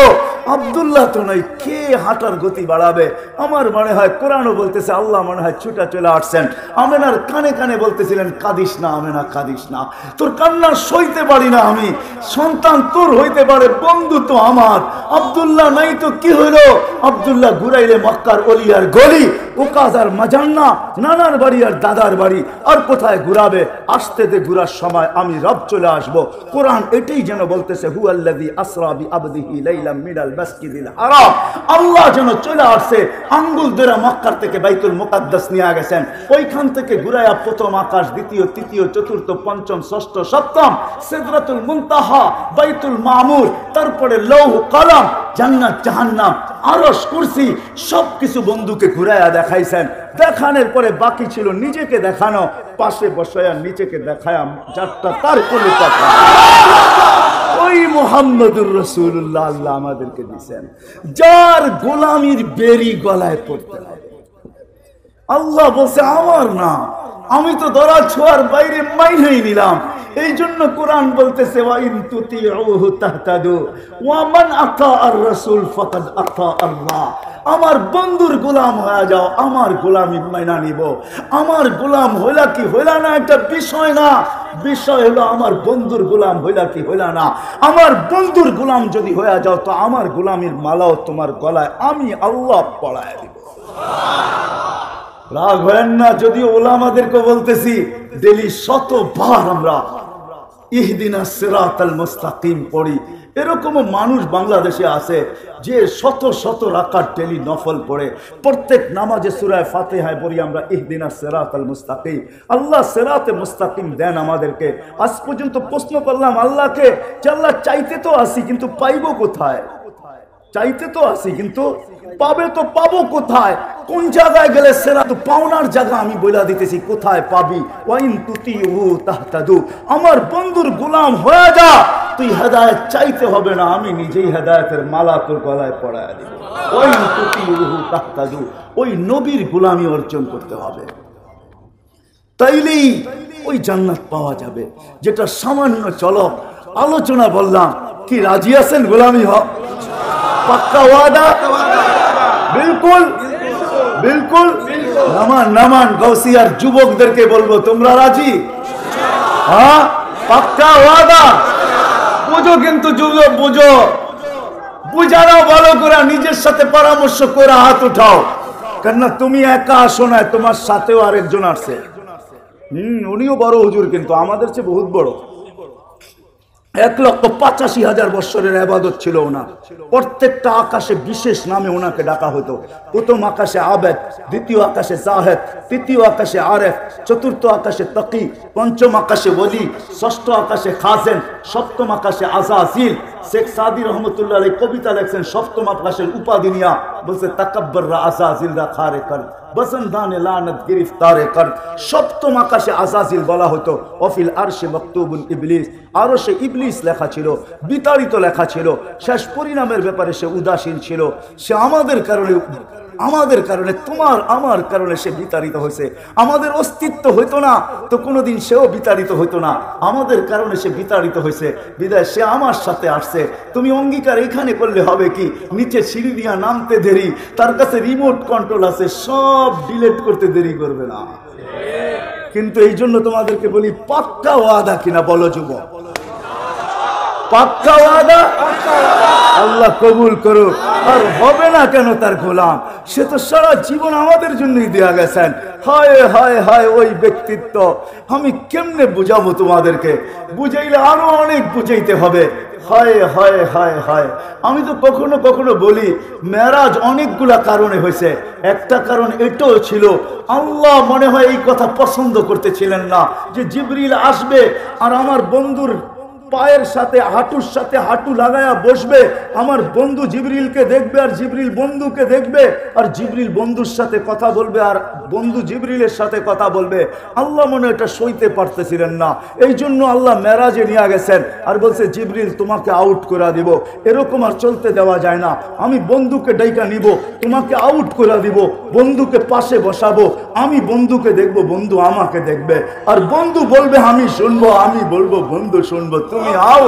আব্দুল্লাহ তো নাই, কে হাঁটার গতি বাড়াবে? আমার মনে হয় কোরআনও বলতেছে, আল্লাহ মনে হয় ছুটা চলে আসছেন, আমেনার কানে কানে বলতেছিলেন, কাঁদিস না আমেনা, কাঁদিস না, তোর কান্না সইতে পারি না আমি, সন্তান তোর হইতে পারে, বন্ধু তো আমার। আব্দুল্লাহ নাই তো কি হইলো? আব্দুল্লাহ ঘুরাইলে মক্কার অলি আর গলি, উকাস আর মাজান্না, নানার বাড়ি আর দাদার বাড়ি, আর কোথায় ঘুরাবে? আসতে দে, ঘুরার সময় আমি রব চলে আসব। কোরআন এটাই যেন বলতেছে, হুয়াল্লাযী আসরা বিআবদিহি লাইলাম মিনাল মাসজিদিল হারাম, আল্লাহ যেন চলে আসছে, আঙ্গুল ধরে মক্কার থেকে বাইতুল মুকাদ্দাস নিয়ে গেছেন, ওইখান থেকে ঘুরাইয়া প্রথম আকাশ, দ্বিতীয়, তৃতীয়, চতুর্থ, পঞ্চম, ষষ্ঠ, সপ্তম, সিদরাতুল মুনতাহা, বাইতুল মামুর, তারপরে লৌহ কলম, জান্নাত জাহান্নাম, আরশ, কুরসি, সবকিছু বন্ধুকে ঘুরাইয়া দেখাইছেন। দেখানোর পরে বাকি ছিল নিজেকে দেখানো, পাশে বসায়া নিচেকে দেখায়া যারটা তার কোলে কথা, ওই মুহাম্মদুর রাসূলুল্লাহ আল্লাহ আমাদেরকে দিয়েছেন, যার গোলামির বেরি গলায় পড়তে হবে। আল্লাহ বলছে আমার না, আমি তো ধরা ছোঁয়ার বাইরে মাইনেই নিলাম। এই জন্য কোরআন বলতেছে, ওয়াইন তুতিউহু তাহতাদু ওয়া মান আতা আর রাসূল ফাকাদ আতা আল্লাহ। আমার বন্ধুর গোলাম হয়ে যাও, আমার গোলামি মাইনা নিব। আমার গোলাম হইলা কি হইলা না এটা বিষয় না, বিষয় হলো আমার বন্ধুর গোলাম হইলা কি হইলা না। আমার বন্ধুর গোলাম যদি হয়ে যাও তো আমার গোলামির মালাও তোমার গলায় আমি আল্লাহ পড়ায় দিব। রাগ হয় না, যদিও ওলামাদেরকে বলতেছি, ডেলি শতবার আমরা ইহদিনাস সিরাতাল মুস্তাকিম পড়ি। এরকমও মানুষ বাংলাদেশে আছে যে শত শত রাকাত ডেলি নফল পড়ে, প্রত্যেক নামাজে সূরা ফাতিহায় পড়ি আমরা ইহদিনাস সিরাতাল মুস্তাকিম। আল্লাহ সিরাতে মুস্তাকিম দেন আমাদেরকে। আজ পর্যন্ত প্রশ্ন করলাম আল্লাহকে যে আল্লাহ চাইতে তো আসি কিন্তু পাইব কোথায়? চাইতে তো আসি কিন্তু পাবে তো পাবো কোথায়? কোন জায়গায় গেলে সেরা তো পাওনার জায়গা আমি বইলা দিতেছি, কোথায় পাবি? ওয়াইন তুতিউহু তাহতাদু, আমার বন্ধুর গোলাম হয়ে যা, তুই হেদায়েত চাইতে হবে না, আমি নিজেই হেদায়েতের মালা তোর গলায় পরায়া দিব। ওয়াইন তুতিউহু তাহতাদু, ওই নবীর গোলামি অর্জন করতে হবে, তাইলেই ওই জান্নাত পাওয়া যাবে। যেটা সামান্য চলক আলোচনা বললাম, কি রাজি আছেন গোলামি হক? পাক্কা ওয়াদা? বিলকুল বিলকুল। নামান নামান গাউসিয়ার যুবকদেরকে বলবো, তোমরা রাজি? হ্যাঁ, পাক্কা ওয়াদা? বুঝো কিন্তু যুবক, বুঝো, বুঝারাও ভালো করে, নিজের সাথে পরামর্শ করে হাত উঠাও। কেননা তুমি একা আসো না, তোমার সাথেও আরেকজন আসছে। উনিও বড় হুজুর, কিন্তু আমাদের চেয়ে বহুত বড়। 1,85,000 বৎসরের ইবাদত ছিল ওনার। প্রত্যেকটা আকাশে বিশেষ নামে ওনাকে ডাকা হতো। প্রথম আকাশে আবেদ, দ্বিতীয় আকাশে জাহেদ, তৃতীয় আকাশে আরেফ, চতুর্থ আকাশে তাকি, পঞ্চম আকাশে ওলি, ষষ্ঠ আকাশে খাজেন, সপ্তম আকাশে আজাজিল। শেখ সাদি রহমতুল্লাহ আলাইহি কবিতা লেখছেন, সপ্তম আকাশের উপাধি নিয়া বলছে, তাকাব্বাররা আজাজিলরা খারে কর, বসন্দানে লানত গিরফতারে কর। সপ্তম আকাশে আজাজিল বলা হতো। অফিল আরশে মাকতুবুন ইবলিস, আরশে ইবলিস লেখা ছিল, বিতাড়িত লেখা ছিল। শেষ পরিণামের ব্যাপারে সে উদাসীন ছিল। সে আমাদের কারণে তোমার আমার কারণে সে বিতাড়িত হয়েছে। আমাদের অস্তিত্ব হইতো না তো কোনোদিন সেও বিতাড়িত হইতো না, আমাদের কারণে সে বিতাড়িত হয়েছে। বিদায় সে আমার সাথে আসছে। তুমি অঙ্গীকার এখানে করলে হবে কি, নিচে সিঁড়ি দিয়া নামতে দেরি, তার কাছে রিমোট কন্ট্রোল আছে, সব ডিলিট করতে দেরি করবে না। কিন্তু এই জন্য তোমাদেরকে বলি, পাক্কা ওয়াদা কিনা বলো যুবক? পাক্কা ওয়াদা? আল্লাহ কবুল করুক। আর হবে না কেন তার গোলাম? সে তো সারা জীবন আমাদের জন্যই দেয়া গেছেন। হায় হায় হায় ওই ব্যক্তিত্ব আমি কেমনে বুঝাবো তোমাদেরকে? বুঝাইলে আরো অনেক বুঝাইতে হবে। হায় হায় হায় হায়, আমি তো কখনো কখনো বলি মেরাজ অনেকগুলা কারণে হয়েছে। একটা কারণ এটাও ছিল, আল্লাহ মনে হয় এই কথা পছন্দ করতেছিলেন না যে জিবরিল আসবে আর আমার বন্ধুর পায়ের সাথে হাঁটুর সাথে হাঁটু লাগায়া বসবে, আমার বন্ধু জিবরিলকে দেখবে আর জিবরিল বন্ধুকে দেখবে, আর জিবরিল বন্ধুর সাথে কথা বলবে আর বন্ধু জিবরিলের সাথে কথা বলবে। আল্লাহ মনে এটা সইতে পারতেছিলেন না, এই জন্য আল্লাহ মেরাজে নিয়ে গেছেন আর বলছে জিবরিল তোমাকে আউট করে দিব। এরকম আর চলতে দেওয়া যায় না। আমি বন্ধুকে ডাইকা নিব, তোমাকে আউট করে দিব, বন্ধুকে পাশে বসাবো, আমি বন্ধুকে দেখব, বন্ধু আমাকে দেখবে, আর বন্ধু বলবে আমি শুনবো, আমি বলবো বন্ধু শুনবো, তুমি আও।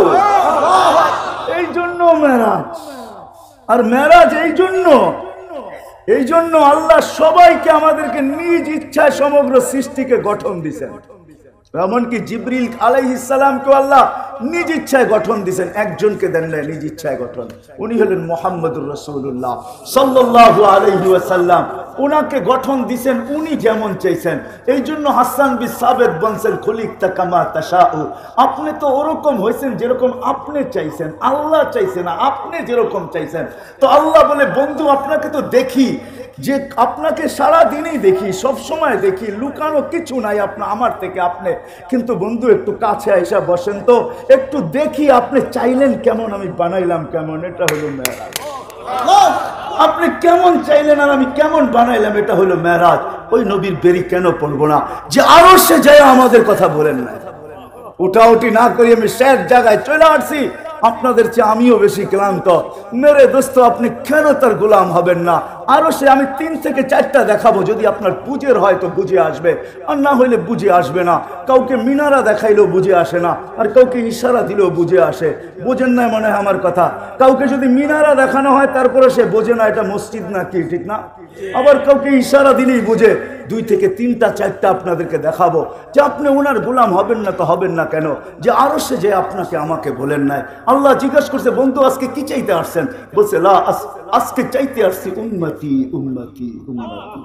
এই জন্য মেরাজ। আর মেরাজ এই জন্য আল্লাহ সবাইকে আমাদেরকে নিজ ইচ্ছায় সমগ্র সৃষ্টিকে গঠন দিয়েছেন। এমনকি জিবরিল আলাইহিস সালামকে আল্লাহ নিজ ইচ্ছায় গঠন দিয়েছেন, একজনকে দেন না নিজ ইচ্ছায় গঠন। উনি হলেন মুহাম্মদুর রাসূলুল্লাহ সাল্লাল্লাহু আলাইহি ওয়াসাল্লাম। উনাকে গঠন দিয়েছেন উনি যেমন চাইছেন। এই জন্য হাসান বিন সাবিত বলছেন খুলিকতা কামা তাশাউ, আপনি তো ওরকম হয়েছেন যেরকম আপনি চাইছেন, আল্লাহ চাইছেন না, আপনি যেরকম চাইছেন। তো আল্লাহ বলে বন্ধু আপনাকে তো দেখি, যে আপনাকে সারা দিনই দেখি, সব সময় দেখি, লুকানো কিছু নাই আমার থেকে আপনি, কিন্তু বন্ধু একটু কাছে আইসা বসেন তো, একটু দেখি আপনি চাইলেন কেমন, আমি বানাইলাম কেমন। এটা হলো মেরাজ। আপনি কেমন চাইলেন আর আমি কেমন বানাইলাম, এটা হলো মেরাজ। ওই নবীর বেরি কেন পড়বো না যে আরো সে যায় আমাদের কথা বলেন না? উঠাউটি না করি আমি শেষ জায়গায় চলে আসছি। আপনাদের চেয়ে আমিও বেশি ক্লান্ত। মেরে দোস্ত আপনি কেন তার গোলাম হবেন না? আরো সে আমি 3 থেকে 4টা দেখাবো, যদি আপনার বুঝের হয় তো বুঝে আসবে, আর না হইলে বুঝে আসবে না। কাউকে মিনারা দেখাইলেও বুঝে আসে না, আর কাউকে ইশারা দিলেও বুঝে আসে। বোঝেন না মনে হয় আমার কথা? কাউকে যদি মিনারা দেখানো হয় তারপরে সে বোঝে না এটা মসজিদ না কি, ঠিক না? আবার কাউকে ইশারা দিলেই বুঝে। 2 থেকে 3টা 4টা আপনাদেরকে দেখাবো যে আপনি ওনার গোলাম হবেন না তো হবেন না কেন? যে আরো সে যে আপনাকে আমাকে বলেন নাই। আল্লাহ জিজ্ঞাসা করছে বন্ধু আজকে কি চাইতে আসছেন? বলছে লা আজকে চাইতে আসছি উম্মতি উম্মতি উম্মতি,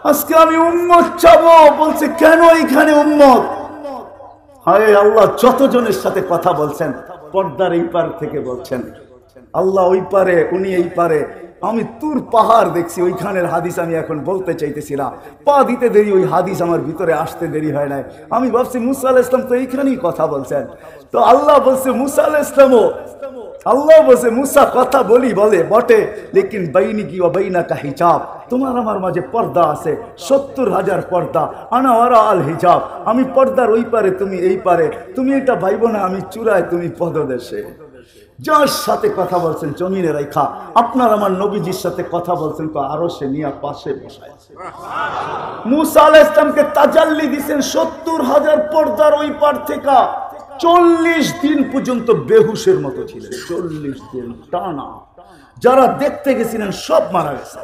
আজকে আমি উম্মত চাবো। বলছে কেন এখানে উম্মত? হায় আল্লাহ, যতজনের সাথে কথা বলছেন পর্দার এই পার থেকে বলছেন, আল্লাহ ওই পারে উনি এই পারে। আমি তুর পাহাড় দেখছি, ওইখানের হাদিস আমি এখন বলতে চাইতেছি না, পা দিতে দেরি, ওই হাদিস আমার ভিতরে আসতে দেরি হয় নাই। আমি ভাবছি মুসা আলাইহিস সালাম তো এইখানেই কথা বলছেন। তো আল্লাহ বলছে মুসা আলাইহিস সালামও, আল্লাহ বলছে মুসা কথা বলে বটে, লেকিন বাইনি কি ওয়া বাইনাকা হিজাব, তোমার আমার মাঝে পর্দা আছে, 70,000 পর্দা। আনা ওয়ারা আল হিজাব, আমি পর্দার ওই পারে তুমি এই পারে। তুমি এটা ভাইবো না আমি চূড়ায় তুমি পদদেশে। যার সাথে কথা বলছেন জমিনে রাখা, আপনার আমার নবীজির সাথে কথা বলছেন তো আরো সে নিয়ে পাশে বসায়। মুসা আলাইহিস সালামকে তাজাল্লি দিয়েছেন 70,000 পর্দার ওই পার থেকে। 40 দিন পর্যন্ত বেহুশের মতো ছিলেন, 40 দিন টানা। যারা দেখতে গেছিলেন সব মারা গেছে,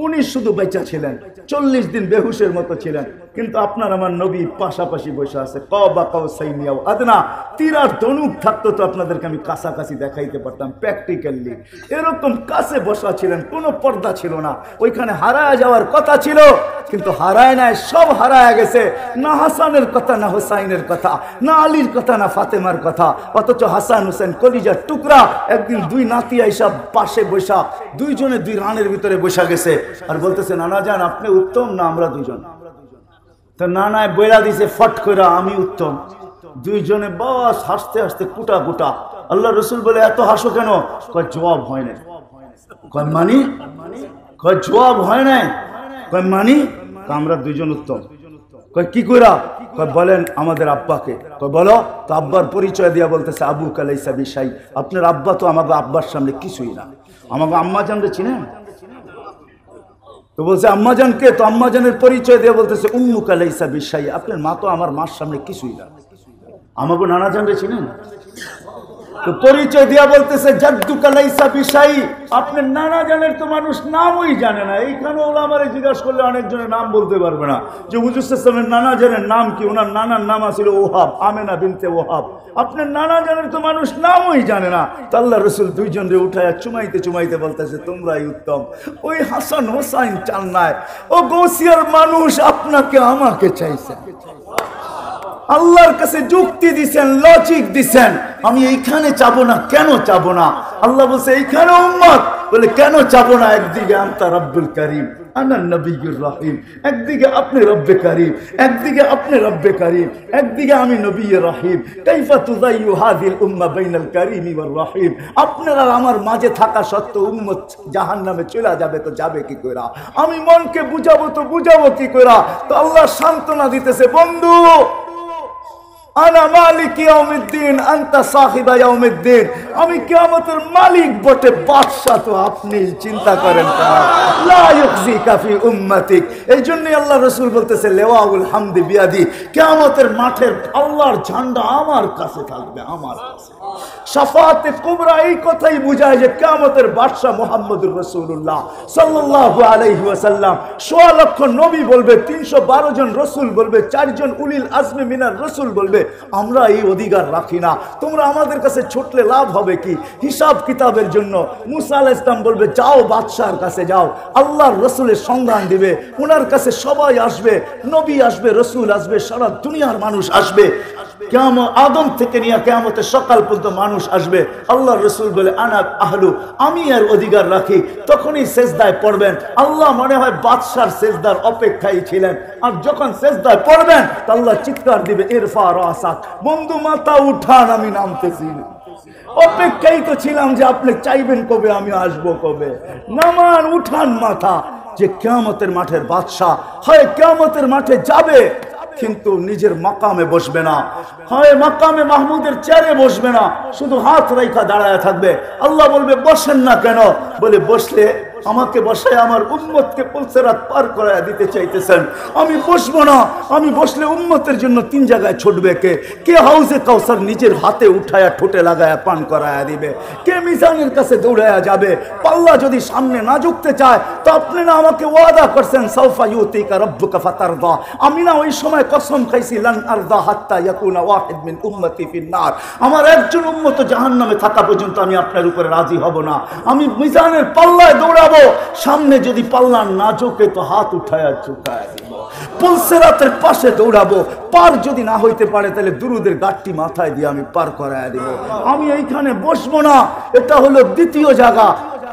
উনি শুধু বেঁচে ছিলেন। 40 দিন বেহুশের মতো ছিলেন। কিন্তু আপনার আমার নবী পাশাপাশি বসে আছে। কবা কাউসাইনি আও আদনা, তীর আর ধনুক থাকতো তো আপনাদেরকে আমি কাছাকাছি দেখাইতে পারতাম প্র্যাকটিক্যালি। এরকম কাছে বসা ছিলেন, কোনো পর্দা ছিল না। ওইখানে হারায় যাওয়ার কথা ছিল, কিন্তু হারায় নাই, সব হারায় গেছে। না হাসানের কথা, না হোসাইনের কথা, না আলীর কথা, না ফাতেমার কথা। অথচ হাসান হোসেন কলিজার টুকরা। একদিন 2 নাতি আইসা পাশে বসা, দুইজনে 2 রানের ভিতরে বসা গেছে আর বলতেছে নানা যান আপনি উত্তম না আমরা দুজন? তো নানায় বইলা দিছে ফট করে আমি উত্তম। দুইজনে বাস হাসতে হাসতে কুটা কুটা। আল্লাহ রসুল বলে এত হাসো কেন? কয় জবাব হয় নাই। কয় মানি? কয় জবাব হয় নাই। কয় মানি? আমরা দুইজন উত্তম। কয় কি কইরা? কয় বলেন আমাদের আব্বাকে। কয় বলো তো। আব্বার পরিচয় দিয়া বলতেছে আবু কালাইসা বিশাই, আপনার আব্বা তো আমাকে আব্বার সামনে কিছুই না। আমাকে আম্মা জানতে চিনেন? তো বলছে আম্মাজানকে। তো আম্মাজানের পরিচয় দিয়ে বলতেছে উম্মু কালাইসা বিশাই, আপনার মা তো আমার মার সামনে কিছুই না। আমাকে নানা জানতে চিনেন? তো পরিচয় দিয়া বলতেছে জাদ্দুকা লাইসা বিশাই, আপনার নানা জানের তো মানুষ নামই জানে না। এইখানে ওলামারে জিজ্ঞাসা করলে অনেকজনের নাম বলতে পারবে না যে হুজুর সাল্লাল্লাহু নানা জানের নাম কি। ওনার নানার নাম ছিল ওহাব, আমেনা বিনতে ওহাব। আপনার নানা জানের তো মানুষ নামই জানে না। তো আল্লাহ রসুল দুইজনরে উঠায় চুমাইতে চুমাইতে বলতেছে তোমরাই উত্তম। ওই হাসান হোসাইন চান নাই, ও গৌসিয়ার মানুষ আপনাকে আমাকে চাইছে। আল্লাহর কাছে যুক্তি দিছেন, লজিক দিছেন, আমি এইখানে চাবো না, কেন চাবো না? আল্লাহ বলছে এইখানে উম্মত, বলে কেন চাবো না? একদিকে আনতা রব্বুল করিম আনা নবিয়্যুর রহিম, একদিকে আপনি রব্বে করিম, একদিকে আপনি রব্বে করিম, একদিকে আমি নবিয়্যুর রহিম। কাইফা তুযাইয়ু হাযিল উম্মাহ বাইনাল করিম ওয়ার রহিম। আপনারা আমার মাঝে থাকা সত্ত্বেও উম্মত জাহান্নামে চলে যাবে, তো যাবে কি কইরা? আমি মনকে বুঝাবো তো বুঝাবো কি কইরা? তো আল্লাহ সান্ত্বনা দিতেছে, বন্ধু আনা মালিক ইয়াউমিদ্দিন আনতা সাহিবা ইয়াউমিদ্দিন, আমি কিয়ামতের মালিক বটে, বাদশা তো আপনি, চিন্তা করেন লা ইউখজিকা ফি উম্মতিক। এইজন্যই আল্লাহ রাসূল বলতেছে লিওয়াউল হামদি বিয়াদি, কিয়ামতের মাঠের আল্লাহর ঝান্ডা আমার কাছে থাকবে, আমার কাছে। শাফাআতে কুবরা এই কথাই বুঝায় যে কিয়ামতের বাদশা মুহাম্মদুর রাসূলুল্লাহ সাল্লাল্লাহু আলাইহি ওয়াসাল্লাম। ১৬ লক্ষ নবী বলবে, ৩১২ জন রাসূল বলবে, ৪ জন উলিল আজমি মিনার রাসূল বলবে, আমরা এই অধিকার রাখি না। তোমরা আমাদের কাছে ছুটলে লাভ হবে কি? হিসাব কিতাবের জন্য মুসা আলাইহিস সালাম বলবে যাও বাদশার কাছে যাও, আল্লাহর রাসূলের সন্ধান দিবে, ওনার কাছে সবাই আসবে, নবী আসবে, রাসূল আসবে, সারা দুনিয়ার মানুষ আসবে। কিয়ামত আদম থেকে নিয়ে কিয়ামতের সকাল পর্যন্ত মানুষ আসবে। আল্লাহর রাসূল বলে আনা আহলু, আমি এর অধিকার রাখি। তখনই সেজদায় পড়বেন। আল্লাহ মনে হয় বাদশার সেজদার অপেক্ষায় ছিলেন। আর যখন সেজদায় পড়বেন আল্লাহ চিৎকার দিবে ইরফা রাসাক, বন্ধু মাথা উঠান, আমি নামতেছি। অপেক্ষাই তো ছিলাম যে আপনি চাইবেন কবে, আমি আসবো কবে। নামান, উঠান মাথা। যে কিয়ামতের মাঠের বাদশা হয় কিয়ামতের মাঠে যাবে, কিন্তু নিজের মাকামে বসবে না, হয় মাকামে মাহমুদের চেয়ারে বসবে না, শুধু হাত রাইখা দাঁড়ায় থাকবে। আল্লাহ বলবে বসেন না কেন? বলে বসলে আমাকে বসায় আমার উম্মতকে পুলসিরাত পার করায় দিতে চাইতেছেন, আমি বসবো না। আমি বসলে উম্মতের জন্য 3 জায়গায় ছুটবে। কে হাউজে কাউসার নিজের হাতে উঠায়া ঠোঁটে লাগায়া পান করায়া দিবে? কে মিজানের কাছে দৌড়ায়া যাবে? পাল্লা যদি সামনে না ঝুঁকতে চায়, তো আপনি না আমাকে ওয়াদা করছেন সাউফা ইউতিকা রাব্বুকা ফাতারদা, আমি না ওই সময় কসম খাইছি লান আরদা হাত্তা ইয়াকুনা ওয়াহিদ মিন উম্মতি ফিন নার, আমার একজন উম্মত জাহান্নামে থাকা পর্যন্ত আমি আপনার উপরে রাজি হব না। আমি মিজানের পাল্লায় দৌড়াবো, সামনে যদি পাল্লা না ঝোঁকে তো হাত উঠায়া ঝুঁকায় দিব। পুলসিরাতের পাশে দৌড়াবো, পার যদি না হইতে পারে তাহলে দুরুদের গাঁটটি মাথায় দিয়ে আমি পার করায় দিব। আমি এইখানে বসবো না। এটা হলো দ্বিতীয় জায়গা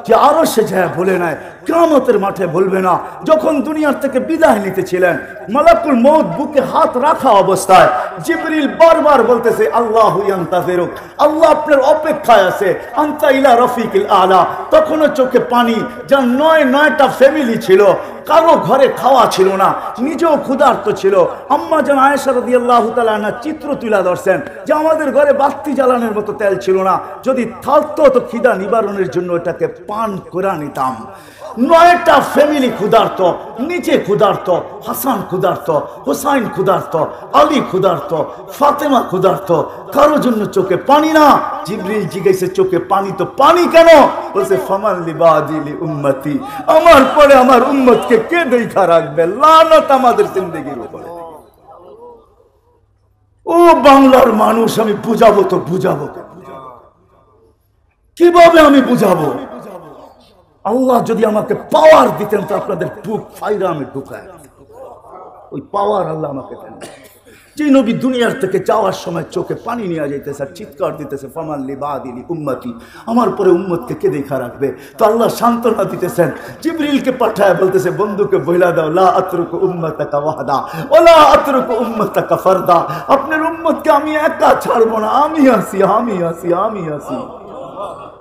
যে আরো সে যায় বলে নাই, কিয়ামতের মাঠে বলবে না। যখন দুনিয়ার থেকে বিদায় নিতেছিলেন, মালাকুল মউত বুকে হাত রাখা অবস্থায় জিবরিল বারবার বলতেছে আল্লাহু ইয়ান্তাযিরুক, আল্লাহ আপনার অপেক্ষায় আছে, আনতা ইলা রফিকিল আলা। তখনও চোখে পানি। যার 9টা ফ্যামিলি ছিল, কারো ঘরে খাওয়া ছিল না, নিজেও ক্ষুধার্ত ছিল। আম্মা জান আয়েশা রাদিয়াল্লাহু তাআলা আনহা চিত্র তুলে ধরছেন যে আমাদের ঘরে বাতি জ্বালানোর মতো তেল ছিল না, যদি থাকতো তো খিদা নিবারণের জন্য এটাকে পান করে নিতাম। 9টা ফ্যামিলি ক্ষুধার্ত, নিচে ক্ষুধার্ত, হাসান ক্ষুধার্ত, হোসাইন ক্ষুধার্ত, আলী ক্ষুধার্ত, ফাতেমা ক্ষুধার্ত, কারো জন্য চোখে পানি না। জিবরিল জিজ্ঞাসা চোখে পানি তো পানি কেন? বলছে ফামান লিবাদিলি উম্মতি, আমার পরে আমার উম্মতকে কে দেখা রাখবে? লানত আমাদের জিন্দেগির উপরে। ও বাংলার মানুষ, আমি বুঝাবো তো বুঝাবো কিভাবে? আমি বুঝাবো? আল্লাহ যদি আমাকে পাওয়ার দিতেন তো আপনাদের বুক ফাইরা আমি ঢুকায়। ওই পাওয়ার আল্লাহ আমাকে দেন। যে নবী দুনিয়ার থেকে যাওয়ার সময় চোখে পানি নিয়ে যাইতেছে আর চিৎকার দিতেছে ফামান লিবাদিলি উম্মতি, আমার পরে উম্মতকে কে দেখা রাখবে? তো আল্লাহ সান্ত্বনা দিতেছেন, জিবরিলকে পাঠায় বলতেছে বন্ধুকে বইলা দাও লা আতরুকু উম্মতাকা ওয়াহদা ওয়ালা আতরুকু উম্মতাকা ফারদা, আপনার উম্মতকে আমি একা ছাড়বো না, আমি আছি, আমি আছি, আমি আছি।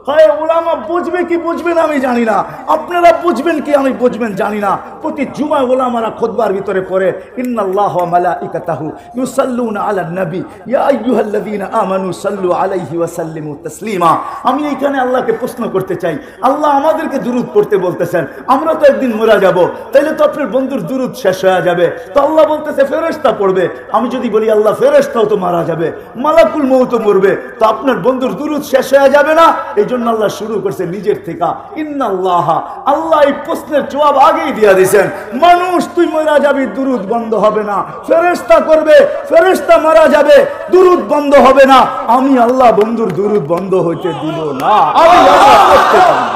হয় ওলামা বুঝবে কি বুঝবেন আমি জানি না, আপনারা বুঝবেন কি আমি বুঝবেন জানি না। প্রতি জুমা ওলামারা খুতবার ভিতরে পড়ে ইন্নাল্লাহা ওয়া মালাইকাতাহু ইউসাল্লুনা আলান নবী ইয়া আইয়ুহাল্লাযীনা আমানু সাল্লু আলাইহি ওয়া সাল্লিমু তাসলিমা। আমি এখানে আল্লাহকে প্রশ্ন করতে চাই, আল্লাহ আমাদেরকে দুরূদ পড়তে বলতেছেন, আমরা তো একদিন মরে যাব, তাইলে তো আপনার বন্ধুর দুরূদ শেষ হয়ে যাবে। তো আল্লাহ বলতেছে ফেরেশতা পড়বে। আমি যদি বলি আল্লাহ ফেরেশতাও তো মারা যাবে, মালাকুল মউত মরবে, তো আপনার বন্ধুর দুরূদ শেষ হয়ে যাবে না? এই জন্য আল্লাহ শুরু করছে নিজের থেকে ইন্নাল্লাহা। আল্লাহ এই প্রশ্নের জবাব আগেই দিয়ে দিয়েছেন, মানুষ তুই মারা যাবি, দুরূদ বন্ধ হবে না। ফেরেশতা করবে, ফেরেশতা মারা যাবে, দুরূদ বন্ধ হবে না। আমি আল্লাহ বন্ধুর দুরূদ বন্ধ হইতে দিব না, আমি আল্লাহ করতে পারব।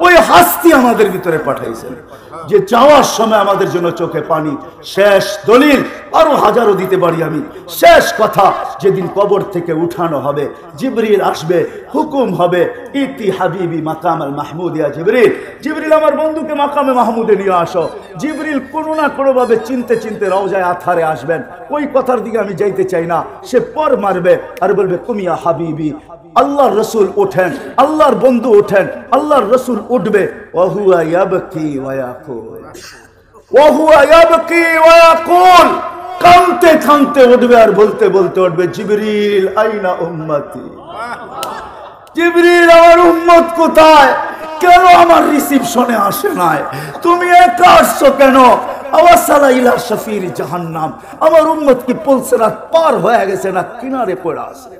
ওই হাস্তি আমাদের ভিতরে পাঠাইছেন যে চাওয়ার সময় আমাদের জন্য চোখে পানি। শেষ দলিল আরো হাজারো দিতে পারি আমি। শেষ কথা, যেদিন কবর থেকে উঠানো হবে, জিবরিল আসবে, হুকুম হবে ইতি হাবিবি মাকাম আল মাহমুদ, ইয়া জিবরিল, জিবরিল আমার বন্ধুকে মাকামে মাহমুদে নিয়ে আসো। জিবরিল কোনো না কোনো ভাবে চিনতে চিনতে রওজায়ে আতহারে আসবেন। ওই কথার দিকে আমি যাইতে চাই না। সে পর মারবে আর বলবে কুমিয়া হাবিবি, আল্লাহর রসুল ওঠেন, আল্লাহর বন্ধু ওঠেন, আল্লাহর রসুল উঠবে। ওয়াহুয়া ইয়াবকি ওয়া ইয়াকুল, ওয়াহুয়া ইয়াবকি ওয়া ইয়াকুল, কাঁদতে কাঁদতে উঠবে আর বলতে বলতে উঠবে জিবরিল আইনা উম্মতি, জিবরিল আমার উম্মত কোথায়? কেন আমার রিসিপশনে আসে নাই? তুমি একা আসছো কেন? আওয়াসালা ইলা শাফির জাহান্নাম, আমার উম্মত কি পুলসিরাত পার হয়ে গেছে না কিনারে পড়ে আছে?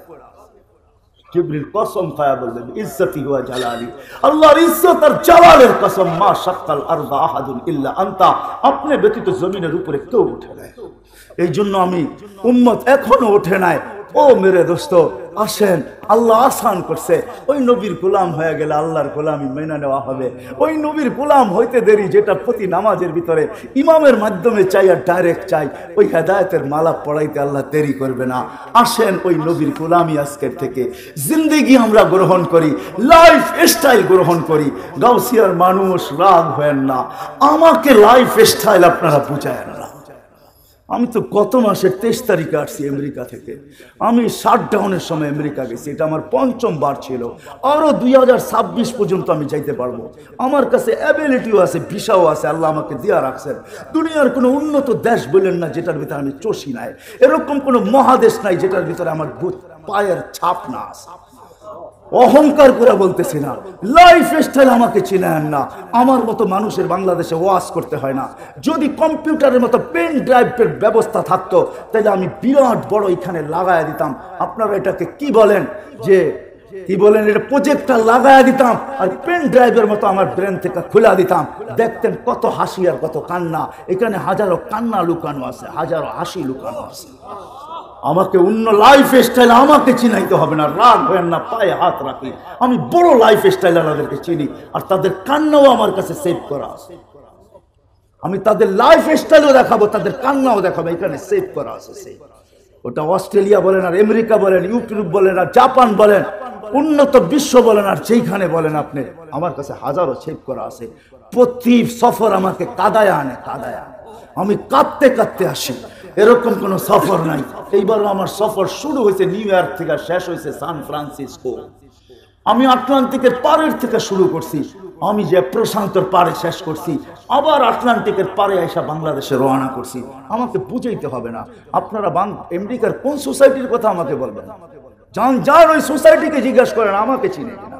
জিবরিল কসম খায়া বললেন ইজ্জতি ওয়া জালালি, আল্লাহর ইজ্জত আর জালালের কসম, মা শাক্কাল আরদা আহাদুন ইল্লা আনতা, আপনি ব্যতীত জমিনের উপরে কেউ ওঠে নাই। এই জন্য আমি উম্মত এখনো ওঠে নাই। ও মেরে দোস্ত, আসেন, আল্লাহ আসান করছে। ওই নবীর গোলাম হয়ে গেলে আল্লাহর গোলামি মেনে নেওয়া হবে। ওই নবীর গোলাম হইতে দেরি, যেটা প্রতি নামাজের ভিতরে ইমামের মাধ্যমে চাই আর ডাইরেক্ট চাই, ওই হেদায়েতের মালা পড়াইতে আল্লাহ দেরি করবে না। আসেন ওই নবীর গোলামি আজকের থেকে জিন্দেগি আমরা গ্রহণ করি, লাইফ স্টাইল গ্রহণ করি। গাউসিয়ার মানুষ রাগ হয়েন না, আমাকে লাইফ স্টাইল আপনারা বুঝায়েন না। আমি তো গত মাসের 23 তারিখে আসছি আমেরিকা থেকে। আমি শাটডাউনের সময় আমেরিকা গেছি, এটা আমার 5ম বার ছিল। আরও 2026 পর্যন্ত আমি যাইতে পারবো। আমার কাছে অ্যাবিলিটিও আছে, ভিসাও আছে, আল্লাহ আমাকে দিয়া রাখছেন। দুনিয়ার কোনো উন্নত দেশ বললেন না যেটার ভিতরে আমি চষি নাই, এরকম কোনো মহাদেশ নাই যেটার ভিতরে আমার পায়ের ছাপ না আছে। অহংকার করে বলতেছি না, লাইফ স্টাইল আমাকে চিনেন না। আমার মতো মানুষের বাংলাদেশে ওয়াজ করতে হয় না। যদি কম্পিউটারের মতো পেন ড্রাইভের ব্যবস্থা থাকতো, তাহলে আমি বিরাট বড় এখানে লাগায় দিতাম। আপনারা এটাকে কি বলেন, যে কি বলেন, এটা প্রজেক্টর লাগায় দিতাম আর পেন ড্রাইভের মতো আমার ব্রেন থেকে খুলে দিতাম। দেখতেন কত হাসি আর কত কান্না। এখানে হাজারো কান্না লুকানো আছে, হাজারো হাসি লুকানো আছে। আমাকে অন্য লাইফ স্টাইল আমাকে চিনাইতে হবে না। রাগ হয় না, পায়ে হাত রাখি। আমি বড় লাইফ স্টাইল আমাদেরকে চিনি, আর তাদের কান্নাও আমার কাছে সেভ করা আছে। আমি তাদের লাইফ স্টাইলও দেখাবো, তাদের কান্নাও দেখাবো, এখানে সেভ করা আছে। সেই ওটা অস্ট্রেলিয়া বলেন আর আমেরিকা বলেন, ইউরোপ বলেন আর জাপান বলেন, উন্নত বিশ্ব বলেন আর যেইখানে বলেন আপনি, আমার কাছে হাজারো সেভ করা আছে। প্রতি সফর আমাকে কাদায় আনে, কাদায় আনে। আমি কাঁদতে কাঁদতে আসি, এরকম কোনো সফর নাই। এইবারও আমার সফর শুরু হয়েছে নিউ ইয়র্ক থেকে, শেষ হয়েছে সান ফ্রান্সিসকো। আমি আটলান্টিকের পাড়ের থেকে শুরু করছি, আমি যে প্রশান্তর পাড়ে শেষ করছি, আবার আটলান্টিকের পাড়ে এসে বাংলাদেশে রওনা করছি। আমাকে বুঝাইতে হবে না। আপনারা আমেরিকার কোন সোসাইটির কথা আমাকে বলবেন, যান যান ওই সোসাইটিকে জিজ্ঞাসা করেন, আমাকে চিনে কিনা।